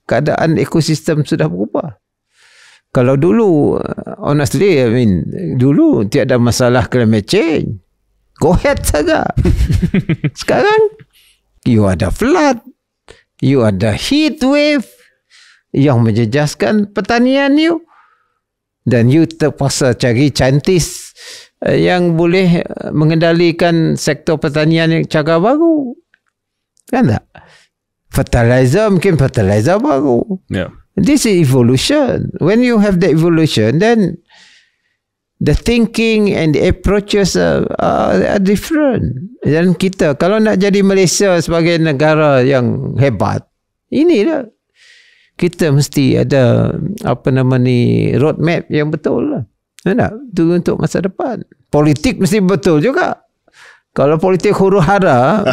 keadaan ekosistem sudah berubah. Kalau dulu, honestly, dulu tiada masalah climate change. Go ahead saja. Sekarang, you ada flood, you ada heat wave yang menjejaskan pertanian you. Dan you terpaksa cari saintis yang boleh mengendalikan sektor pertanian yang cara baru. Kan tak? Fertilizer, mungkin fertilizer baru. Yeah. This is evolution. When you have the evolution, then the thinking and the approaches are different. Dan kita, kalau nak jadi Malaysia sebagai negara yang hebat, inilah. Kita mesti ada, roadmap yang betul lah. Itu untuk masa depan. Politik mesti betul juga. Kalau politik huru-hara,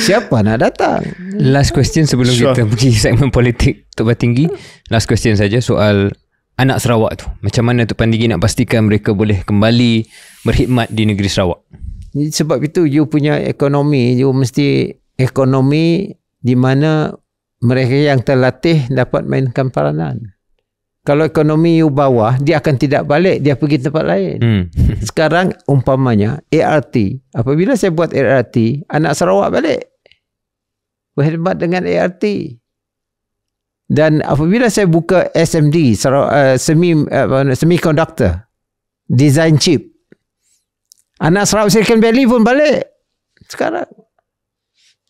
siapa nak datang? Last question sebelum kita pergi segmen politik Tok Batinggi. Last question saja soal anak Sarawak tu. Macam mana Tok Batinggi nak pastikan mereka boleh kembali berkhidmat di negeri Sarawak? Sebab itu you punya ekonomi, you mesti ekonomi di mana mereka yang terlatih dapat mainkan peranan. Kalau ekonomi you bawah, dia akan tidak balik, dia pergi tempat lain. Sekarang umpamanya ART, apabila saya buat ART, anak Sarawak balik berkhidmat dengan ART. Dan apabila saya buka SMD, semiconductor design chip, anak Sarawak Silicon Valley pun balik sekarang.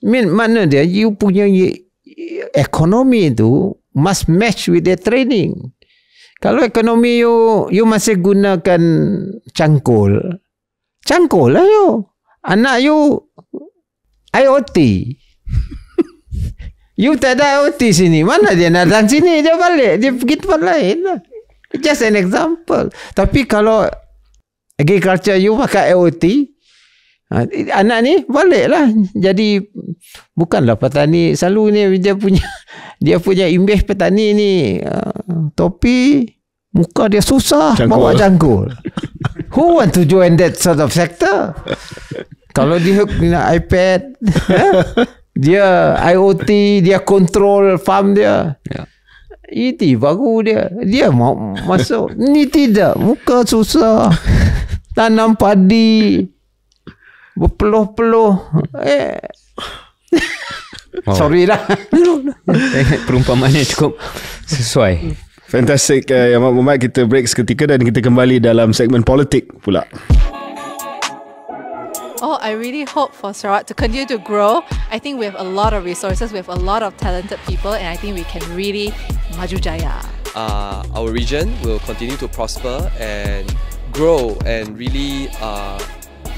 Mana dia, you punya ekonomi itu must match with their training. Kalau ekonomi you masih gunakan cangkul lah you. Anak you IoT. You tak ada IoT sini. Mana dia nak datang sini? Dia balik. Dia pergi tempat lain lah. Just an example. Tapi kalau agriculture you pakai IoT, anak ni balik lah. Jadi bukanlah petani selalu ni dia punya imej petani ni topi, muka dia susah, bawa cangkul. Who want to join that sort of sector? Kalau dia guna iPad, dia IoT, dia control farm dia. Ini baru dia mau masuk. Ni tidak, muka susah, tanam padi, berpeluh-peluh. Sorry lah. Perumpamaan cukup sesuai. Fantastic. Yang Muhammad, kita break seketika dan kita kembali dalam segmen politik pula. Oh, I really hope for Sarawak to continue to grow. I think we have a lot of resources, we have a lot of talented people, and I think we can really maju jaya. Our region will continue to prosper and grow and really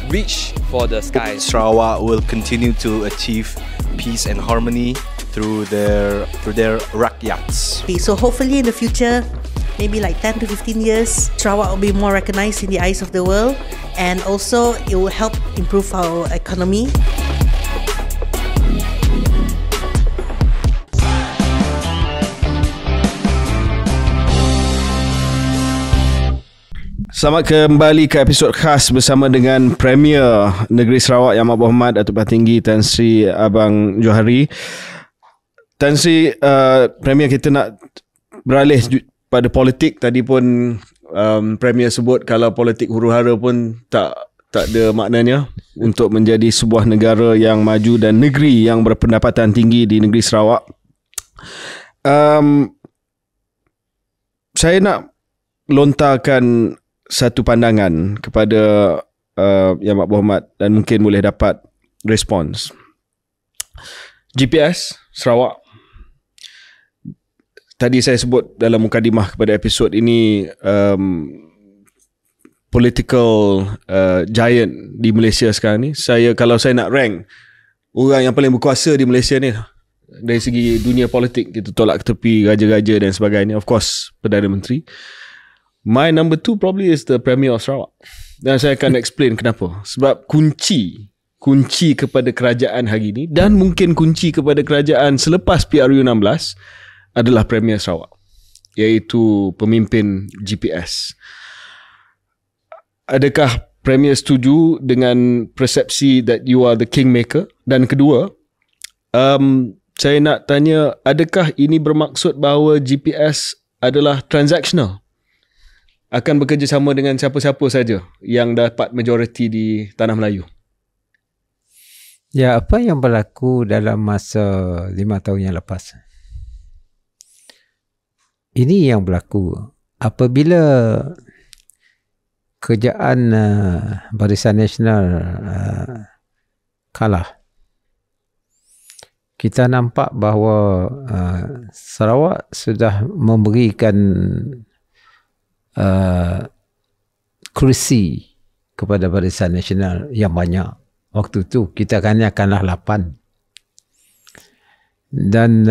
reach for the skies. Sarawak will continue to achieve peace and harmony through their rakyats. So hopefully in the future, maybe like 10 to 15 years, Sarawak will be more recognized in the eyes of the world, and also it will help improve our economy. Selamat kembali ke episod khas bersama dengan Premier Negeri Sarawak Yang Amat Berhormat Datuk Batinggi Tan Sri Abang Johari. Tan Sri, Premier, kita nak beralih pada politik. Tadi pun Premier sebut kalau politik huru-hara pun tak ada maknanya untuk menjadi sebuah negara yang maju dan negeri yang berpendapatan tinggi di negeri Sarawak. Saya nak lontarkan satu pandangan kepada Yang Amat Berhormat dan mungkin boleh dapat respons. GPS Sarawak. Tadi saya sebut dalam mukadimah kepada episod ini, political giant di Malaysia sekarang ni. Kalau saya nak rank orang yang paling berkuasa di Malaysia ni dari segi dunia politik, kita tolak ke tepi raja-raja dan sebagainya, of course Perdana Menteri. My number 2 probably is the Premier of Sarawak. Dan saya akan explain kenapa. Sebab kunci kepada kerajaan hari ini dan mungkin kunci kepada kerajaan selepas PRU 16 adalah Premier Sarawak, iaitu pemimpin GPS. Adakah Premier setuju dengan persepsi that you are the kingmaker? Dan kedua, saya nak tanya, adakah ini bermaksud bahawa GPS adalah transactional? Akan bekerjasama dengan siapa-siapa saja yang dapat majoriti di Tanah Melayu? Ya, apa yang berlaku dalam masa 5 tahun yang lepas? Ini yang berlaku apabila kerajaan Barisan Nasional kalah. Kita nampak bahawa Sarawak sudah memberikan kursi kepada Barisan Nasional yang banyak. Waktu tu kita hanya kalah 8. Dan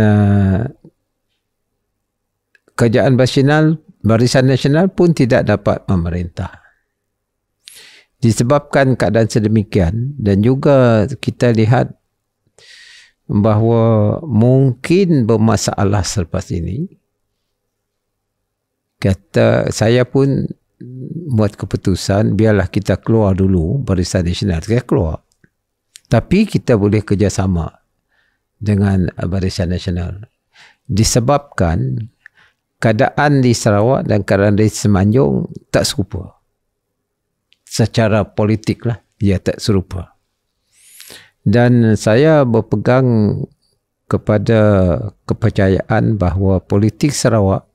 kerajaan Barisan Nasional pun tidak dapat memerintah. Disebabkan keadaan sedemikian, dan juga kita lihat bahawa mungkin bermasalah selepas ini, saya pun buat keputusan, biarlah kita keluar dulu Barisan Nasional. Saya keluar. Tapi kita boleh kerjasama dengan Barisan Nasional. Disebabkan keadaan di Sarawak dan keadaan di Semenanjung tak serupa. Secara politik lah, ia tak serupa. Dan saya berpegang kepada kepercayaan bahawa politik Sarawak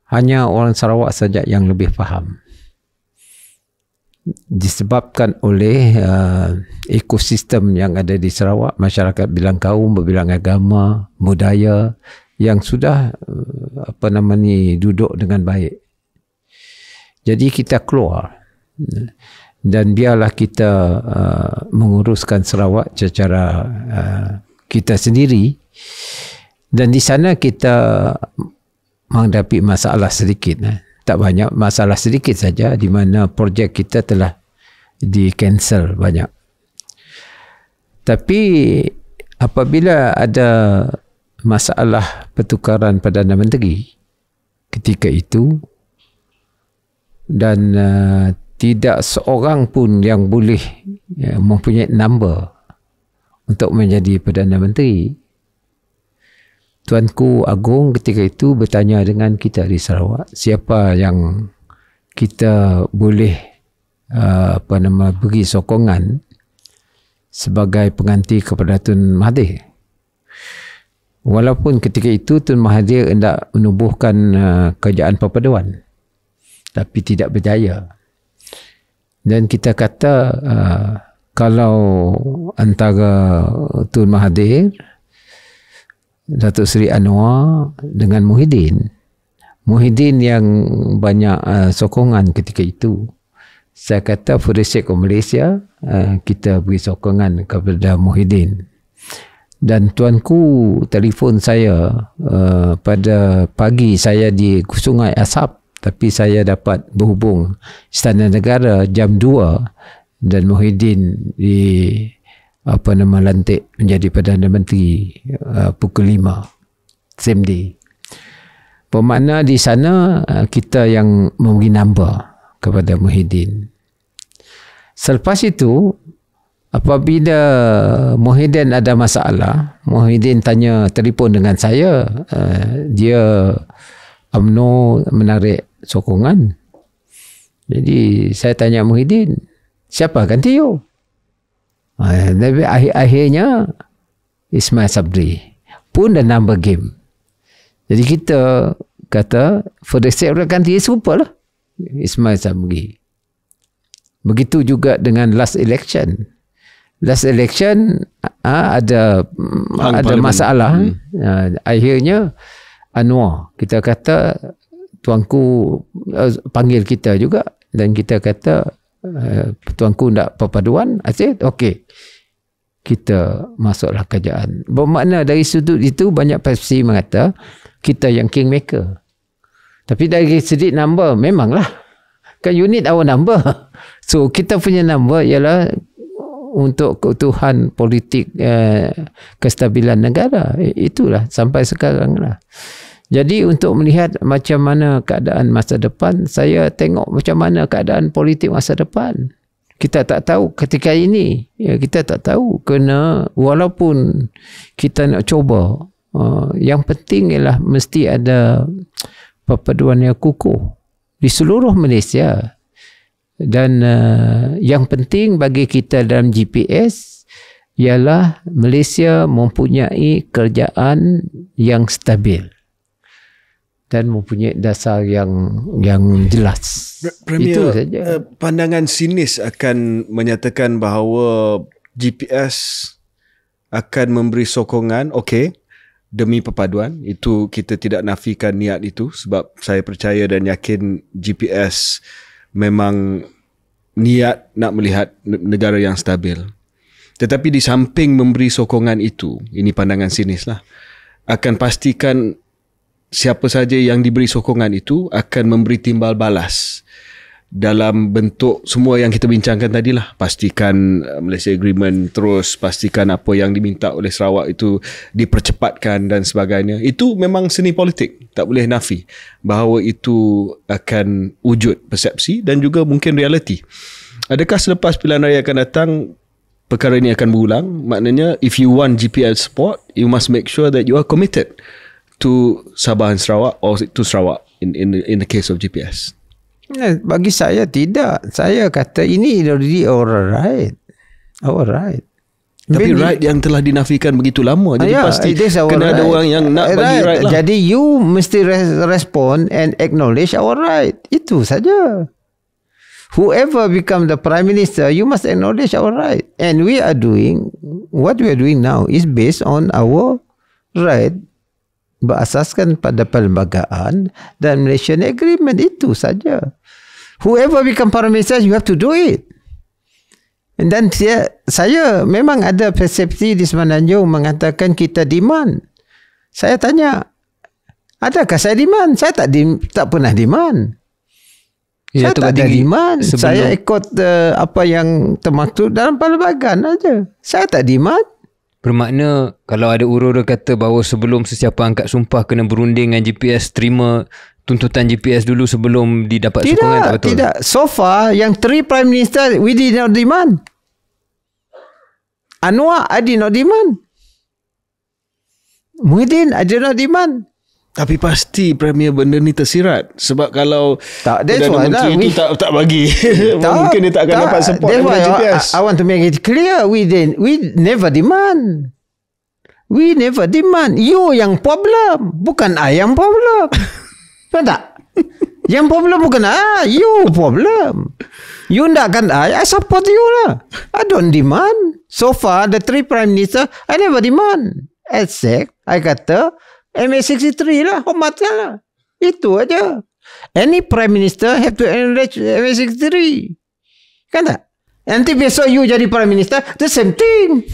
hanya orang Sarawak saja yang lebih faham. Disebabkan oleh ekosistem yang ada di Sarawak, masyarakat bilang kaum, berbilang agama, budaya yang sudah duduk dengan baik. Jadi kita keluar dan biarlah kita menguruskan Sarawak secara kita sendiri, dan di sana kita menghadapi masalah sedikit, tak banyak, masalah sedikit saja, di mana projek kita telah di-cancel banyak. Tapi apabila ada masalah pertukaran Perdana Menteri ketika itu, dan tidak seorang pun yang boleh mempunyai number untuk menjadi Perdana Menteri, Tuanku Agong ketika itu bertanya dengan kita di Sarawak, siapa yang kita boleh beri sokongan sebagai pengganti kepada Tun Mahathir. Walaupun ketika itu Tun Mahathir hendak menubuhkan kerajaan perpaduan, tapi tidak berjaya. Dan kita kata kalau antara Tun Mahathir, Datuk Seri Anwar dengan Muhyiddin yang banyak sokongan ketika itu, saya kata for the sake of Malaysia, kita beri sokongan kepada Muhyiddin. Dan tuanku telefon saya pada pagi, saya di Sungai Asap, tapi saya dapat berhubung Istana Negara jam 2, dan Muhyiddin lantik menjadi Perdana Menteri pukul 5 same day. Bermakna di sana kita yang memberi number kepada Muhyiddin. Selepas itu, apabila Muhyiddin ada masalah, Muhyiddin telefon dengan saya, dia UMNO menarik sokongan. Jadi saya tanya Muhyiddin, siapa ganti you? Tapi akhirnya Ismail Sabri pun dah number game. Jadi kita kata for the sake of ganti serupa lah Ismail Sabri. Begitu juga dengan last election. Ada masalah. Akhirnya Anwar, kita kata tuanku panggil kita juga, dan kita kata tuanku nak perpaduan. I said okay, kita masuklah kerajaan. Bermakna dari sudut itu banyak persepsi mengata kita yang kingmaker. Tapi dari segi number, memanglah. Kan you need our number. So, kita punya number ialah untuk keutuhan politik kestabilan negara. Itulah sampai sekarang lah. Jadi untuk melihat macam mana keadaan masa depan, saya tengok macam mana keadaan politik masa depan. Kita tak tahu ketika ini. Ya, kita tak tahu. Kerana walaupun kita nak cuba, yang penting ialah mesti ada perpaduan yang kukuh di seluruh Malaysia. Dan yang penting bagi kita dalam GPS ialah Malaysia mempunyai kerajaan yang stabil dan mempunyai dasar yang jelas. Premier, itu saja. Pandangan sinis akan menyatakan bahawa GPS akan memberi sokongan, okey, demi perpaduan. Itu kita tidak nafikan niat itu, sebab saya percaya dan yakin GPS memang niat nak melihat negara yang stabil. Tetapi di samping memberi sokongan itu, ini pandangan sinis lah, akan pastikan siapa saja yang diberi sokongan itu akan memberi timbal balas dalam bentuk semua yang kita bincangkan tadi lah. Pastikan Malaysia Agreement terus, pastikan apa yang diminta oleh Sarawak itu dipercepatkan dan sebagainya. Itu memang seni politik, tak boleh nafi bahawa itu akan wujud persepsi dan juga mungkin realiti. Adakah selepas pilihan raya akan datang perkara ini akan berulang? Maknanya if you want GPL support, you must make sure that you are committed to Sabah and Sarawak, or to Sarawak in the case of GPS. Bagi saya tidak. Saya kata ini already our right. Our right. Tapi right yang telah dinafikan begitu lama. Jadi pasti kena ada orang yang nak bagi right lah. Jadi you mesti respond and acknowledge our right. Itu saja. Whoever become the Prime Minister, you must acknowledge our right. And we are doing, what we are doing now is based on our right, berasaskan pada perlembagaan dan Malaysian Agreement. Itu saja. Whoever become Prime Minister, you have to do it. Dan saya memang ada persepsi di Semenanjung mengatakan kita demand. Saya tanya, adakah saya demand? Saya tak pernah demand. Saya tak ada demand. Saya ikut apa yang termaktub dalam perlembagaan aja. Saya tak demand. Bermakna kalau ada urus kata bahawa sebelum sesiapa angkat sumpah kena berunding dengan GPS, terima tuntutan GPS dulu sebelum didapat sokongan, tak betul? Tidak. So far, yang 3 Prime Minister, we did not demand. Anwar, I did not demand. Muhyiddin, I did not demand. Tapi pasti Premier benda ni tersirat. Sebab kalau Perdana Menteri itu tak bagi, mungkin dia tak akan dapat support dengan GPS. I want to make it clear, we never demand. We never demand. You yang problem, bukan I yang problem. Betul tak? Yang problem bukan you problem. You ndakkan I support you lah. I don't demand. So far, the 3 Prime Minister, I never demand. Except, I kata, MA63 lah, hormatkan lah. Itu aja. Any Prime Minister have to acknowledge MA63. Kan tak? Nanti besok you jadi Prime Minister, the same thing.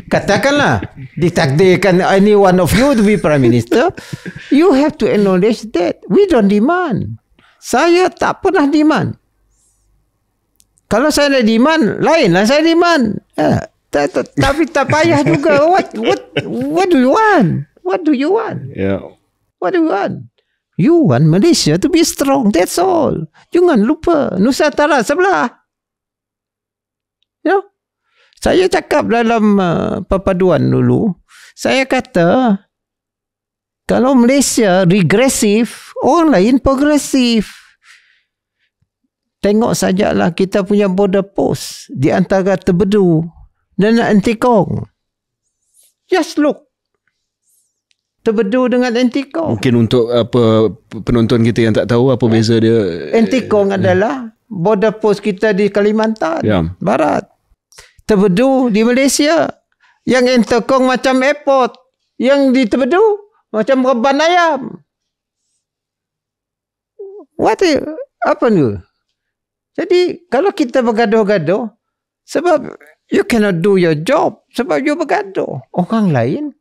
Katakanlah, ditakdirkan any one of you to be Prime Minister, you have to acknowledge that. We don't demand. Saya tak pernah demand. Kalau saya nak demand, lain lah saya demand. Tapi tak payah juga. What do you want? What do you want? Yeah. What do you want? You want Malaysia to be strong. That's all. Jangan lupa Nusantara sebelah. You know? Saya cakap dalam perpaduan dulu. Saya kata, kalau Malaysia regresif, orang lain progresif. Tengok sajalah kita punya border post di antara Tebedu dan Antikong. Just look. Tebedu dengan Antikong. Mungkin untuk apa penonton kita yang tak tahu apa beza dia. Antikong adalah border post kita di Kalimantan Barat. Tebedu di Malaysia. Yang Antikong macam airport. Yang di Tebedu macam reban ayam. Apa ni? Jadi kalau kita bergaduh-gaduh, sebab you cannot do your job, sebab you bergaduh. Orang lain,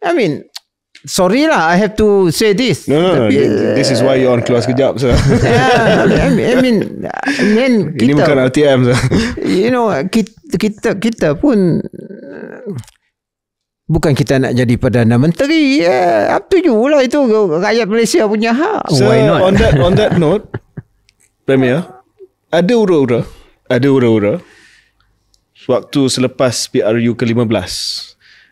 I mean, sorry lah, I have to say this. No. This is why you're on Keluar Sekejap, sir. I mean, then Ini bukan RTM, sir. You know, kita pun bukan kita nak jadi Perdana Menteri. Up to you lah, itu rakyat Malaysia punya hak. So, Why not? on that note, Premier, ada ura-ura waktu selepas PRU ke-15,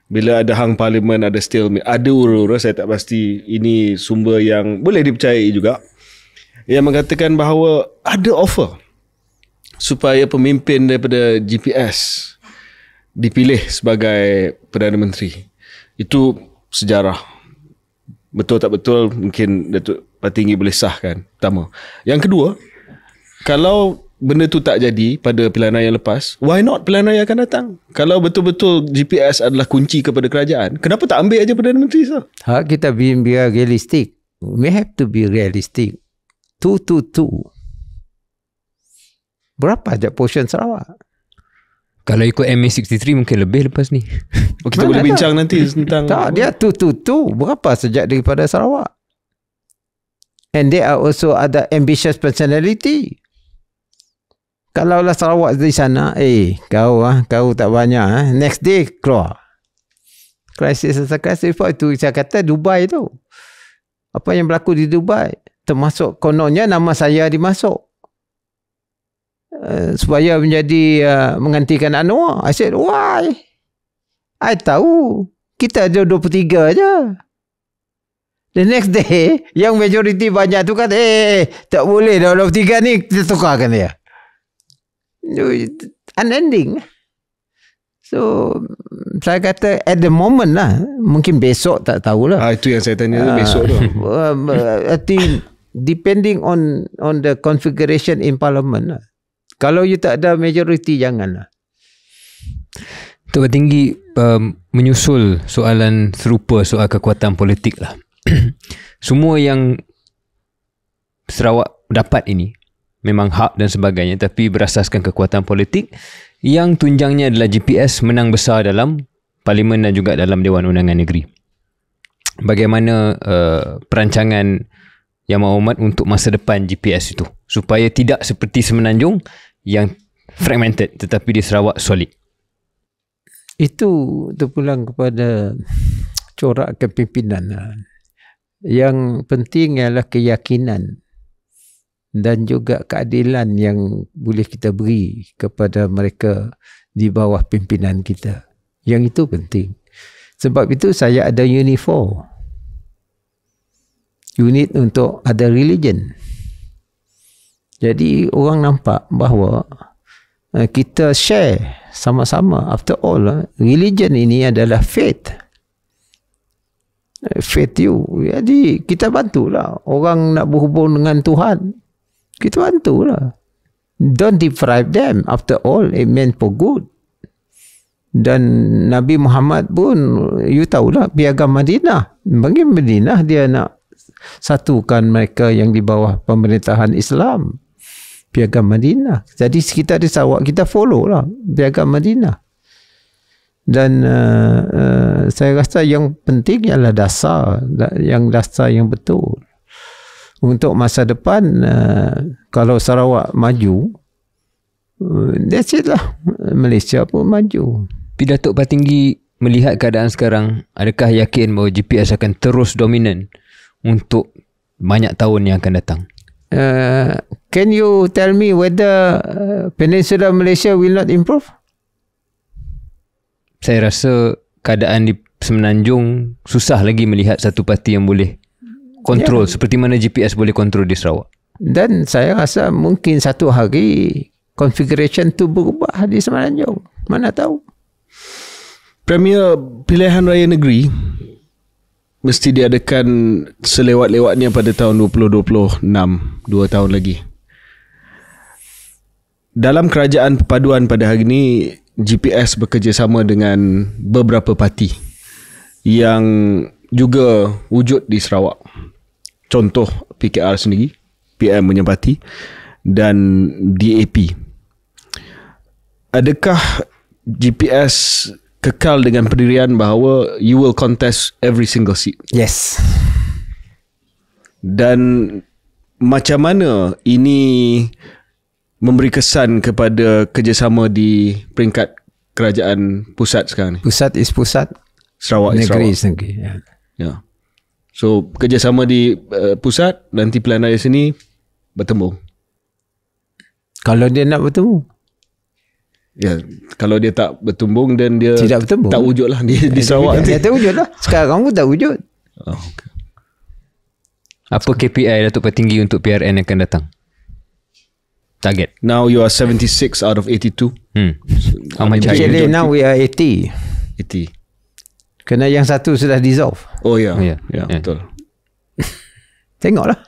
bila ada hang parlimen, ada stalemate, ada ura-ura, saya tak pasti ini sumber yang boleh dipercayai juga, yang mengatakan bahawa ada offer supaya pemimpin daripada GPS dipilih sebagai Perdana Menteri. Itu sejarah. Betul tak betul, mungkin Datuk Patinggi boleh sahkan. Pertama. Yang kedua, kalau benda tu tak jadi pada pilihan raya lepas, why not pilihan raya akan datang? Kalau betul-betul GPS adalah kunci kepada kerajaan, kenapa tak ambil aja Perdana Menteri, sir? Hak kita biar realistic. We have to be realistic. 222. Berapa je portion Sarawak? Kalau ikut MA63 mungkin lebih lepas ni. Kita boleh bincang nanti tentang... Tak, dia 222. Berapa sejak daripada Sarawak? And there are also other ambitious personality. Kalaulah Sarawak di sana, kau tak banyak. Next day keluar. Krisis itu saya kata Dubai tu. Apa yang berlaku di Dubai? Termasuk kononnya nama saya dimasuk. Supaya menjadi menggantikan Anwar. I said, why? I tahu. Kita ada 23 aja. The next day, yang majority banyak tu kata, tak boleh dah 23 ni, kita tukarkan dia. Unending. So saya kata at the moment lah, mungkin besok tak tahulah. Itu yang saya tanya besok tu. I think depending on the configuration in parliament lah. Kalau you tak ada majority, janganlah. Tok Tinggi menyusul soalan serupa soal kekuatan politik lah. Semua yang Sarawak dapat ini memang hak dan sebagainya, tapi berasaskan kekuatan politik yang tunjangnya adalah GPS menang besar dalam Parlimen dan juga dalam Dewan Undangan Negeri. Bagaimana perancangan Yang Berhormat untuk masa depan GPS itu, supaya tidak seperti Semenanjung yang fragmented, tetapi di Sarawak solid? Itu terpulang kepada corak kepimpinan. Yang penting ialah keyakinan dan juga keadilan yang boleh kita beri kepada mereka di bawah pimpinan kita. Yang itu penting. Sebab itu saya ada unit 4. Unit untuk other religion. Jadi orang nampak bahawa kita share sama-sama. After all, religion ini adalah faith. Faith you. Jadi kita bantulah. Orang nak berhubung dengan Tuhan, kita bantulah. Don't deprive them. After all, it meant for good. Dan Nabi Muhammad pun, you tahulah, piagam Madinah. Bagi Madinah, dia nak satukan mereka yang di bawah pemerintahan Islam. Piagam Madinah. Jadi kita di Sarawak, kita follow lah piagam Madinah. Dan saya rasa yang penting ialah dasar yang betul. Untuk masa depan, kalau Sarawak maju, that's it lah. Malaysia pun maju. Tapi Datuk Patinggi melihat keadaan sekarang, adakah yakin bahawa GPS akan terus dominan untuk banyak tahun yang akan datang? Can you tell me whether Peninsula Malaysia will not improve? Saya rasa keadaan di Semenanjung susah lagi melihat satu parti yang boleh kontrol seperti mana GPS boleh kontrol di Sarawak. Dan saya rasa mungkin satu hari configuration tu berubah di Semenanjung. Mana tahu. Premier, pilihan raya negeri mesti diadakan selewat-lewatnya pada tahun 2026, 2 tahun lagi. Dalam kerajaan perpaduan pada hari ini, GPS bekerjasama dengan beberapa parti yang juga wujud di Sarawak. Contoh PKR sendiri, PM punya parti, dan DAP. Adakah GPS kekal dengan pendirian bahawa you will contest every single seat. Yes. Dan macam mana ini memberi kesan kepada kerjasama di peringkat kerajaan pusat sekarang ni? Pusat is pusat, Sarawak is negeri Sarawak. is negeri. Ya. Ya. So kerjasama di pusat, nanti pilihan raya sini bertembung. Kalau dia nak bertemu, Ya, kalau dia tak bertumbung dan dia tidak bertemu. tak wujud lah di Sarawak nanti. Dia tak wujud lah. Sekarang pun tak wujud. Oh, okay. Apa KPI Datuk Petinggi untuk PRN yang akan datang? Target. Now you are 76 out of 82. How much are you? Actually now we are 80. 80. Kerana yang satu sudah dissolve. Oh ya. Oh, ya. Ya, Ya. betul. Tengoklah.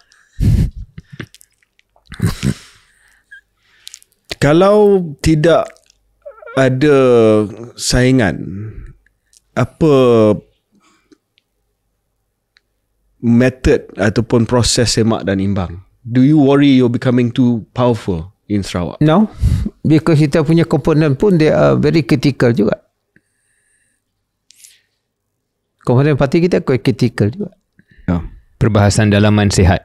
Kalau tidak ada saingan, apa method ataupun proses semak dan imbang? Do you worry you're becoming too powerful in Sarawak? No. Because kita punya komponen pun they are very critical juga. Komponen parti kita quite critical juga. Ya. Perbahasan dalaman sihat.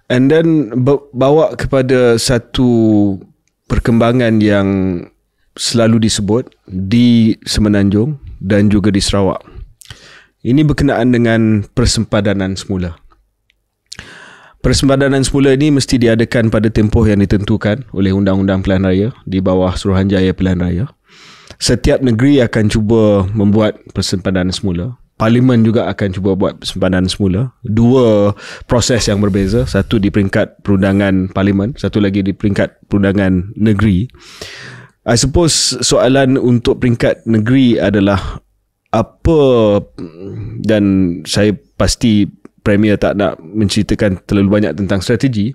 And then bawa kepada satu perkembangan yang selalu disebut di Semenanjung dan juga di Sarawak. Ini berkenaan dengan persempadanan semula. Persempadanan semula ini mesti diadakan pada tempoh yang ditentukan oleh Undang-Undang Pilihan Raya di bawah Suruhanjaya Pilihan Raya. Setiap negeri akan cuba membuat persempadanan semula. Parlimen juga akan cuba buat persempadanan semula. Dua proses yang berbeza. Satu di peringkat perundangan parlimen, satu lagi di peringkat perundangan negeri. I suppose soalan untuk peringkat negeri adalah apa, dan saya pasti Premier tak nak menceritakan terlalu banyak tentang strategi,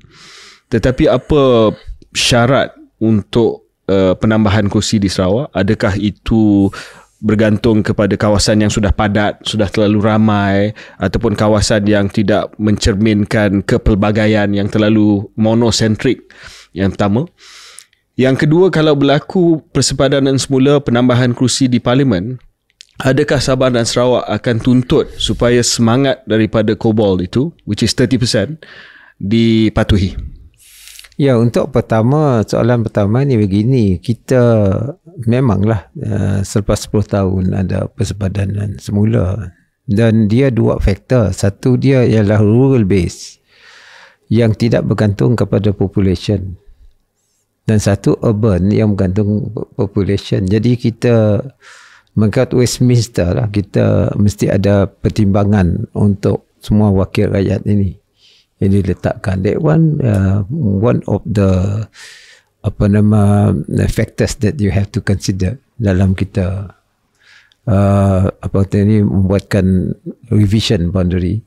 tetapi apa syarat untuk penambahan kursi di Sarawak? Adakah itu bergantung kepada kawasan yang sudah padat, sudah terlalu ramai, ataupun kawasan yang tidak mencerminkan kepelbagaian yang terlalu monosentrik? Yang pertama. Yang kedua, kalau berlaku persempadanan semula penambahan kursi di Parlimen, adakah Sabah dan Sarawak akan tuntut supaya semangat daripada COBOL itu, which is 30%, dipatuhi? Ya, untuk soalan pertama ni begini, kita memanglah selepas 10 tahun ada persempadanan semula, dan dia dua faktor. Satu dia ialah rural base yang tidak bergantung kepada population, dan satu urban yang bergantung population. Jadi kita mengikut Westminster lah, kita mesti ada pertimbangan untuk semua wakil rakyat ini yang diletakkan. That one of the factors that you have to consider dalam kita membuatkan revision boundary.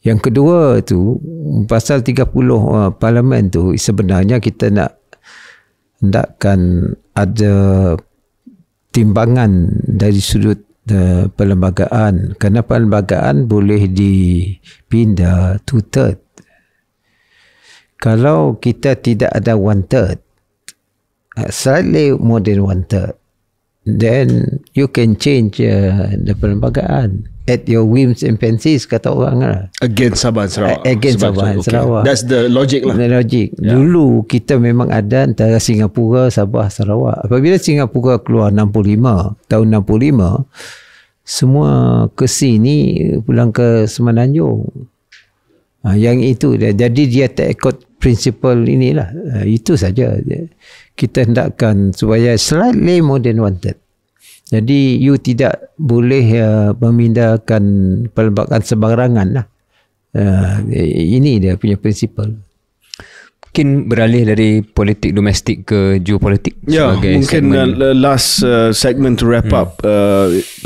Yang kedua tu, pasal 30 parlimen tu, sebenarnya kita nakkan ada timbangan dari sudut perlembagaan, kerana perlembagaan boleh dipindah 2/3. Kalau kita tidak ada 1/3, slightly more than 1/3, then you can change the perlembagaan at your whims and fancies, kata orang lah. Against Sabah dan Sarawak. Against Sabah dan Sarawak. That's the logic lah. The logic. Yeah. Dulu kita memang ada antara Singapura, Sabah, Sarawak. Apabila Singapura keluar 65, tahun 65, semua kursi ni pulang ke Semenanjung. Yang itu dia. Jadi dia tak ikut prinsipal inilah. Itu saja. Kita hendakkan supaya slightly more than 1/3. Jadi you tidak boleh memindahkan perlembagaan sembarangan lah. Ini dia punya prinsipal. Mungkin beralih dari politik domestik ke geopolitik. Ya, mungkin last segment to wrap up.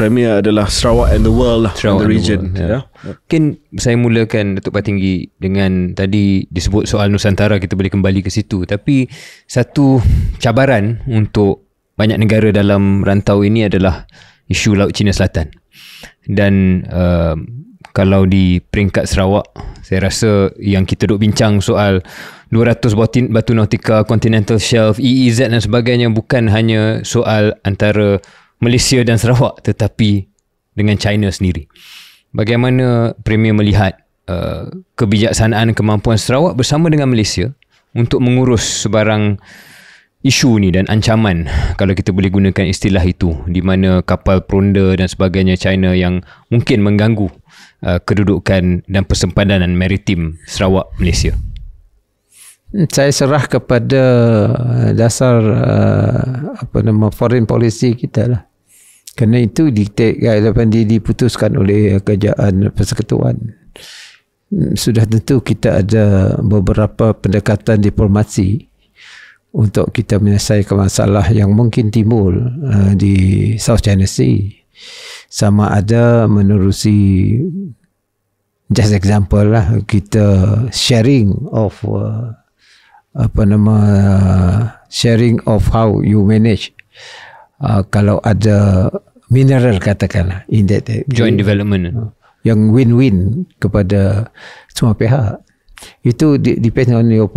Premier adalah Sarawak and the world lah, Sarawak and the region. Ya. Mungkin saya mulakan Datuk Patinggi dengan tadi disebut soal Nusantara, kita boleh kembali ke situ. Tapi satu cabaran untuk banyak negara dalam rantau ini adalah isu Laut Cina Selatan. Dan kalau di peringkat Sarawak, saya rasa yang kita duk bincang soal 200 batu nautika, continental shelf, EEZ dan sebagainya bukan hanya soal antara Malaysia dan Sarawak tetapi dengan China sendiri. Bagaimana Premier melihat kebijaksanaan kemampuan Sarawak bersama dengan Malaysia untuk mengurus sebarang isu ni dan ancaman, kalau kita boleh gunakan istilah itu, di mana kapal peronda dan sebagainya China yang mungkin mengganggu kedudukan dan persempadan maritim Sarawak Malaysia? Saya serah kepada dasar foreign policy kita lah. Kerana itu diputuskan oleh Kerajaan Persekutuan. Sudah tentu kita ada beberapa pendekatan diplomasi untuk kita menyelesaikan masalah yang mungkin timbul di South China Sea. Sama ada menerusi, just example lah, kita sharing of sharing of how you manage kalau ada mineral katakanlah in that joint development yang win-win kepada semua pihak. Itu depend on your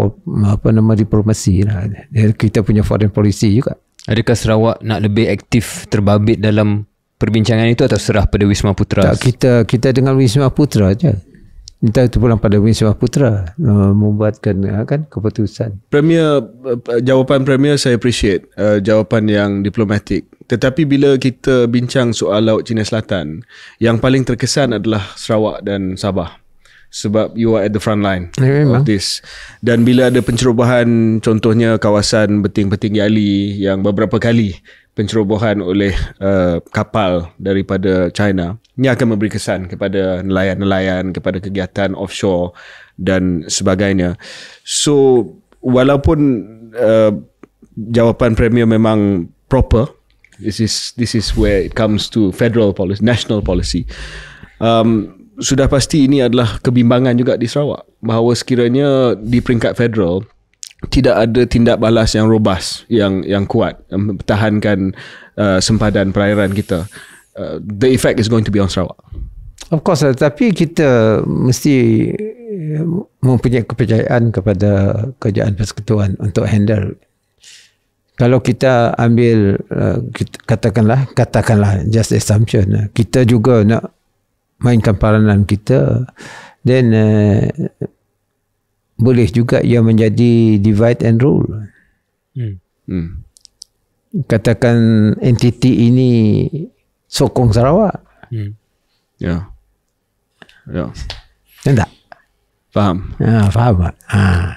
diplomasi lah. Kita punya foreign policy juga. Adakah Sarawak nak lebih aktif terbabit dalam perbincangan itu atau serah pada Wisma Putra? Tak, kita dengan Wisma Putra je. Kita pulang pada Wisma Putra membuatkan keputusan. Premier, jawapan Premier saya appreciate, jawapan yang diplomatik. Tetapi bila kita bincang soal Laut Cina Selatan, yang paling terkesan adalah Sarawak dan Sabah. Sebab you are at the front line of this. Dan bila ada pencerobohan, contohnya kawasan Beting-Beting Yali yang beberapa kali pencerobohan oleh kapal daripada China, ini akan memberi kesan kepada nelayan-nelayan, kepada kegiatan offshore dan sebagainya. So walaupun jawapan Premier memang proper, this is where it comes to federal policy, national policy. Sudah pasti ini adalah kebimbangan juga di Sarawak, bahawa sekiranya di peringkat federal tidak ada tindak balas yang robust, yang kuat, yang mempertahankan sempadan perairan kita, the effect is going to be on Sarawak. Of course, tapi kita mesti mempunyai kepercayaan kepada Kerajaan Persekutuan untuk handle. Kalau kita ambil katakanlah just assumption, kita juga nak mainkan peranan kita, then boleh juga ia menjadi divide and rule. Katakan entiti ini sokong Sarawak. Ya. Tak? Faham. Faham tak?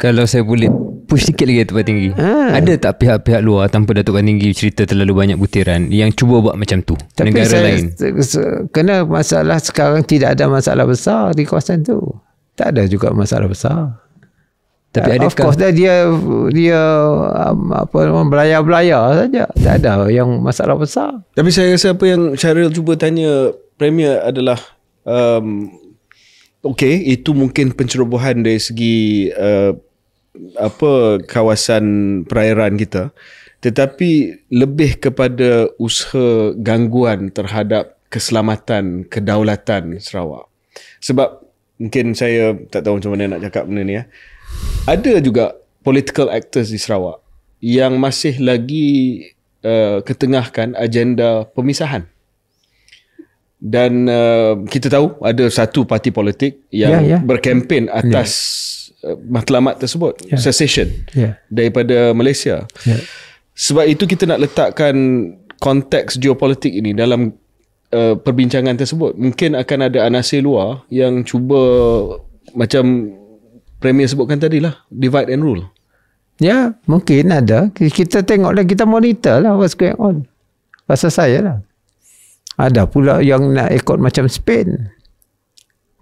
Kalau saya boleh push sikit lagi Datuk Tinggi, ada tak pihak-pihak luar tanpa Datuk Tinggi cerita terlalu banyak butiran yang cuba buat macam tu? Tapi negara lain kena masalah sekarang, tidak ada masalah besar di kawasan tu. Tak ada juga masalah besar. Tapi of course dia belayar-belayar saja. Tak ada yang masalah besar. Tapi saya rasa apa yang Syaril cuba tanya Premier adalah okey, itu mungkin pencerobohan dari segi kawasan perairan kita, tetapi lebih kepada usaha gangguan terhadap keselamatan, kedaulatan Sarawak. Sebab mungkin saya tak tahu macam mana nak cakap benda ni. Ada juga political actors di Sarawak yang masih lagi ketengahkan agenda pemisahan. Dan kita tahu ada satu parti politik yang berkempen atas matlamat tersebut, secession daripada Malaysia. Sebab itu kita nak letakkan konteks geopolitik ini dalam perbincangan tersebut. Mungkin akan ada anasir luar yang cuba, macam Premier sebutkan tadi lah, divide and rule. Ya, mungkin ada. Kita tengok lah, kita monitor lah what's going on. Rasa saya lah. Ada pula yang nak ikut macam Spain.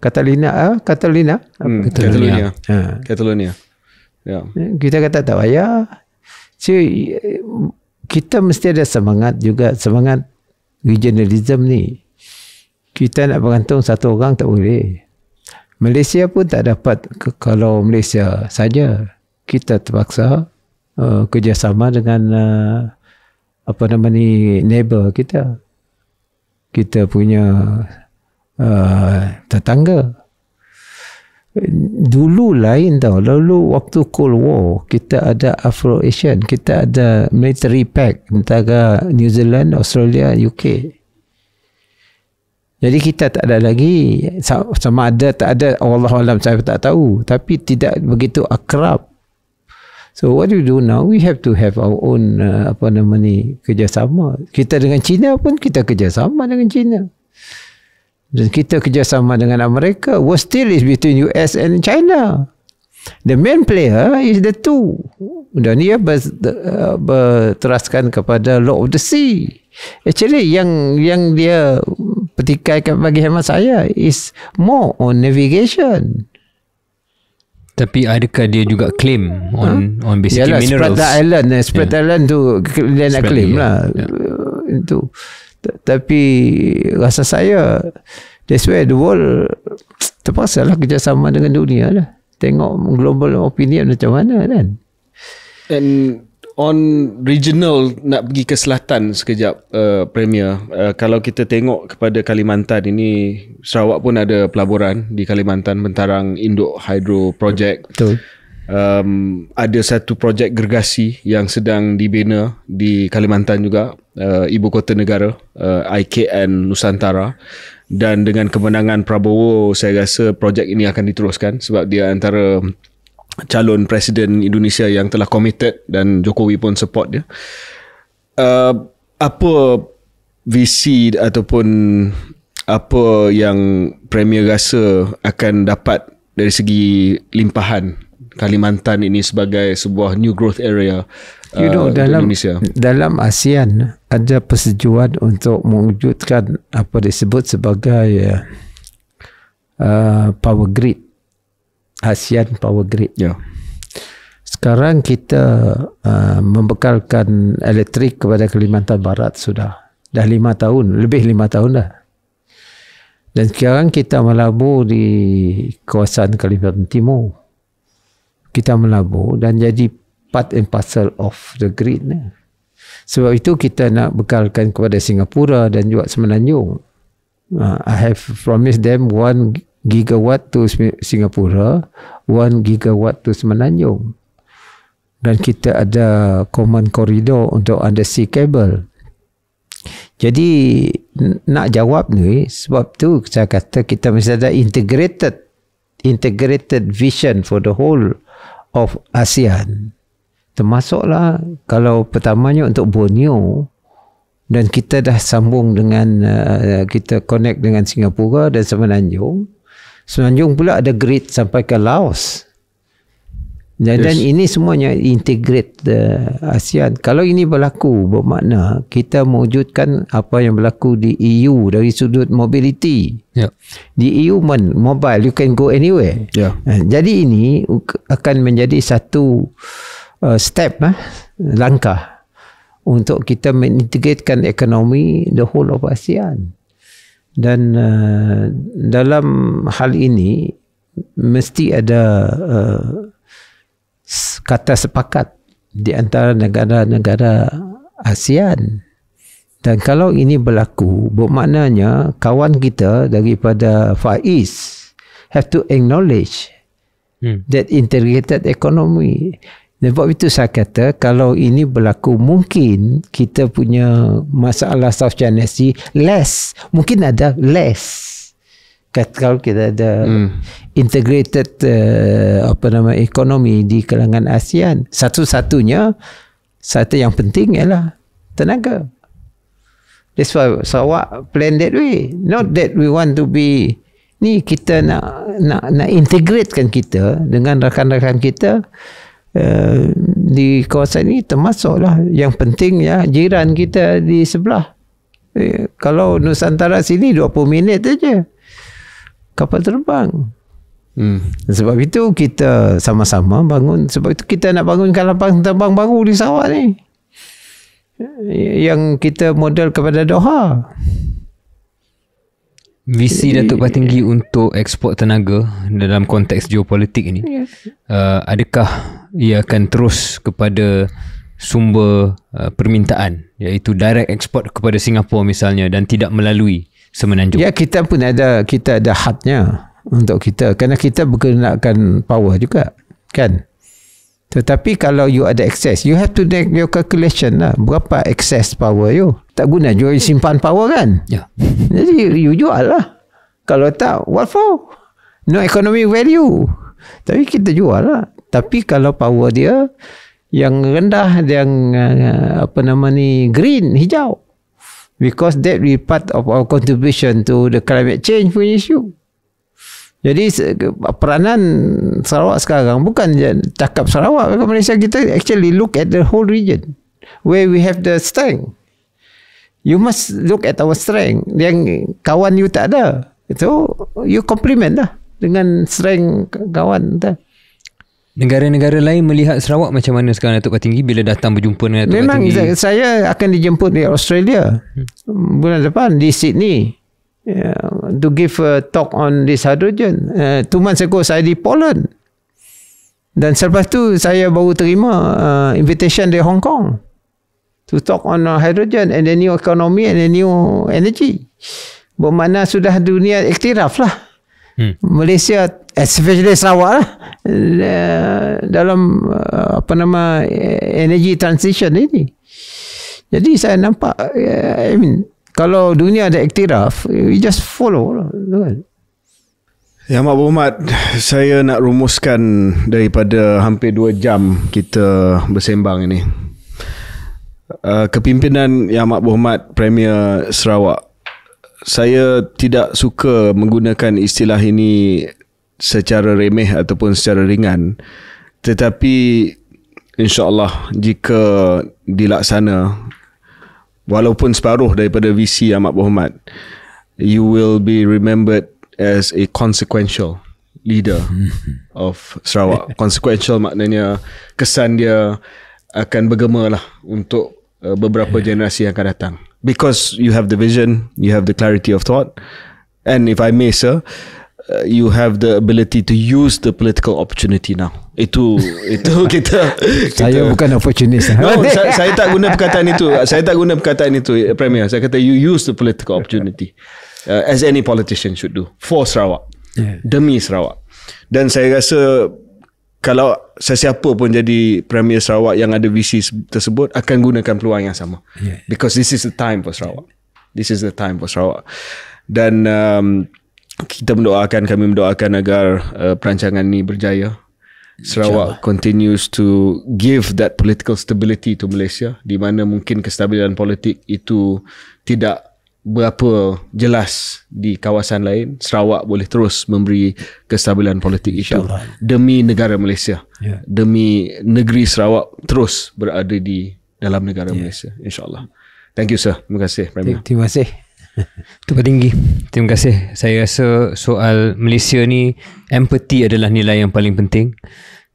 Catalonia. Ya. Kita kata tak payah. So, kita mesti ada semangat juga, semangat regionalism ni. Kita nak bergantung satu orang tak boleh. Malaysia pun tak dapat, kalau Malaysia saja kita terpaksa kerjasama dengan neighbor kita. Kita punya tetangga. Dulu lain tau. Lalu waktu Cold War kita ada Afro-Asian, kita ada military pact antara New Zealand, Australia, UK. Jadi kita tak ada lagi, sama ada tak ada, Wallahualam saya tak tahu, tapi tidak begitu akrab. So what do we do now? We have to have our own kerjasama. Kita dengan China pun kita kerjasama dengan China. Dan kita kerjasama dengan Amerika. War still is between US and China. The main player is the two. Dan dia berteraskan kepada law of the sea. Actually yang dia petikaikan bagi hemat saya is more on navigation. Tapi adakah dia juga claim on basically yalah, minerals? Spread Island tu dia nak claim lah. Itu. Tapi rasa saya that's why the world terpaksa lah kerjasama dengan dunia lah. Tengok global opinion macam mana kan. And on regional, nak pergi ke selatan sekejap, Premier. Kalau kita tengok kepada Kalimantan ini, Sarawak pun ada pelaburan di Kalimantan, Bentarang Induk Hydro Project. Betul. Ada satu projek gergasi yang sedang dibina di Kalimantan juga, ibu kota negara, IKN Nusantara. Dan dengan kemenangan Prabowo, saya rasa projek ini akan diteruskan sebab dia antara calon Presiden Indonesia yang telah committed dan Jokowi pun support dia. Apa visi ataupun apa yang Premier rasa akan dapat dari segi limpahan Kalimantan ini sebagai sebuah new growth area dalam Indonesia? Dalam ASEAN ada persetujuan untuk mewujudkan apa disebut sebagai power grid. ASEAN Power Grid. Ya. Sekarang kita membekalkan elektrik kepada Kalimantan Barat sudah. Dah 5 tahun, lebih 5 tahun dah. Dan sekarang kita melabur di kawasan Kalimantan Timur. Kita melabur dan jadi part and parcel of the grid. Sebab itu kita nak bekalkan kepada Singapura dan juga Semenanjung. I have promised them 1 gigawatt to Singapura, 1 gigawatt to Semenanjung. Dan kita ada common corridor untuk undersea cable. Jadi nak jawab ni, sebab tu saya kata kita mesti ada integrated vision for the whole of ASEAN. Termasuklah kalau pertamanya untuk Borneo, dan kita dah sambung dengan kita connect dengan Singapura dan Semenanjung. Semenanjung pula ada grid sampai ke Laos. Dan ini semuanya integrate ASEAN. Kalau ini berlaku, bermakna kita mewujudkan apa yang berlaku di EU dari sudut mobility. Yeah. Di EU mobile, you can go anywhere. Yeah. Jadi ini akan menjadi satu step, langkah untuk kita mengintegratekan ekonomi the whole of ASEAN. Dan dalam hal ini mesti ada kata sepakat di antara negara-negara ASEAN. Dan kalau ini berlaku, bermaknanya kawan kita daripada Far East have to acknowledge that integrated economy. Dan sebab itu saya kata kalau ini berlaku, mungkin kita punya masalah South China Sea less. Mungkin ada less. Kalau kita ada integrated ekonomi di kalangan ASEAN. Satu yang penting ialah tenaga. That's why Sarawak plan that way. Not that we want to be ni, kita nak integratekan kita dengan rakan-rakan kita di kawasan ini, termasuklah yang penting ya jiran kita di sebelah. Kalau Nusantara sini 20 minit saja kapal terbang. Sebab itu kita sama-sama bangun. Sebab itu kita nak bangunkan lapangan terbang baru di Sarawak ni, yang kita model kepada Doha. Visi Datuk Patinggi untuk ekspor tenaga dalam konteks geopolitik ini, adakah ia akan terus kepada sumber permintaan, iaitu direct export kepada Singapura misalnya, dan tidak melalui Semenanjung? Ya, kita ada hadnya. untuk kita, kerana kita berkenaan power juga, kan. Tetapi kalau you ada access, you have to make your calculation lah, berapa access power you. Tak guna you simpan power, kan. Jadi you jual lah. Kalau tak, what for? No economic value. Tapi kita jual lah. Tapi kalau power dia yang rendah, yang green, hijau, because that will part of our contribution to the climate change punya issue. Jadi peranan Sarawak sekarang bukan cakap Sarawak, Malaysia, kita actually look at the whole region where we have the strength. You must look at our strength. Yang kawan you tak ada, itu you complement lah dengan strength kawan tu. Negara-negara lain melihat Sarawak macam mana sekarang, Datuk Patinggi, bila datang berjumpa dengan Datuk Patinggi? Memang saya akan dijemput di Australia bulan depan di Sydney to give a talk on this hydrogen. 2 months ago saya di Poland, dan selepas tu saya baru terima invitation dari Hong Kong to talk on hydrogen and the new economy and the new energy. Bermakna sudah dunia iktiraf lah. Malaysia, especially Sarawak lah, dalam energy transition ini. Jadi saya nampak, kalau dunia ada iktiraf, we just follow lah. Ya, Mak Berhormat, saya nak rumuskan daripada hampir 2 jam kita bersembang ini. Kepimpinan Yang Mak Berhormat Premier Sarawak, saya tidak suka menggunakan istilah ini secara remeh ataupun secara ringan, tetapi insya-Allah jika dilaksana, walaupun separuh daripada visi Yang Mak Berhormat, you will be remembered as a consequential leader of Sarawak. Consequential maknanya kesan dia akan bergema lah untuk beberapa generasi yang akan datang. Because you have the vision, you have the clarity of thought, and if I may, sir, you have the ability to use the political opportunity now. Itu kita saya bukan opportunist. No, saya tak guna perkataan itu. Saya tak guna perkataan itu, Premier. Saya kata you use the political opportunity as any politician should do for Sarawak, demi Sarawak. Dan saya rasa kalau sesiapa pun jadi Premier Sarawak yang ada visi tersebut akan gunakan peluang yang sama. Because this is the time for Sarawak. This is the time for Sarawak. Dan kami mendoakan agar perancangan ini berjaya. Sarawak continues to give that political stability to Malaysia, di mana mungkin kestabilan politik itu tidak berapa jelas di kawasan lain. Sarawak boleh terus memberi kestabilan politik itu demi negara Malaysia, demi negeri Sarawak terus berada di dalam negara Malaysia, insyaAllah. Thank you, sir. Terima kasih, Premier. Terima kasih Datuk Patinggi, terima kasih. Saya rasa soal Malaysia ni, empathy adalah nilai yang paling penting,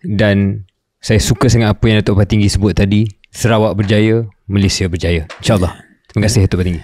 dan saya suka sangat apa yang Datuk Patinggi sebut tadi. Sarawak berjaya, Malaysia berjaya, InsyaAllah. Terima kasih, Datuk Patinggi.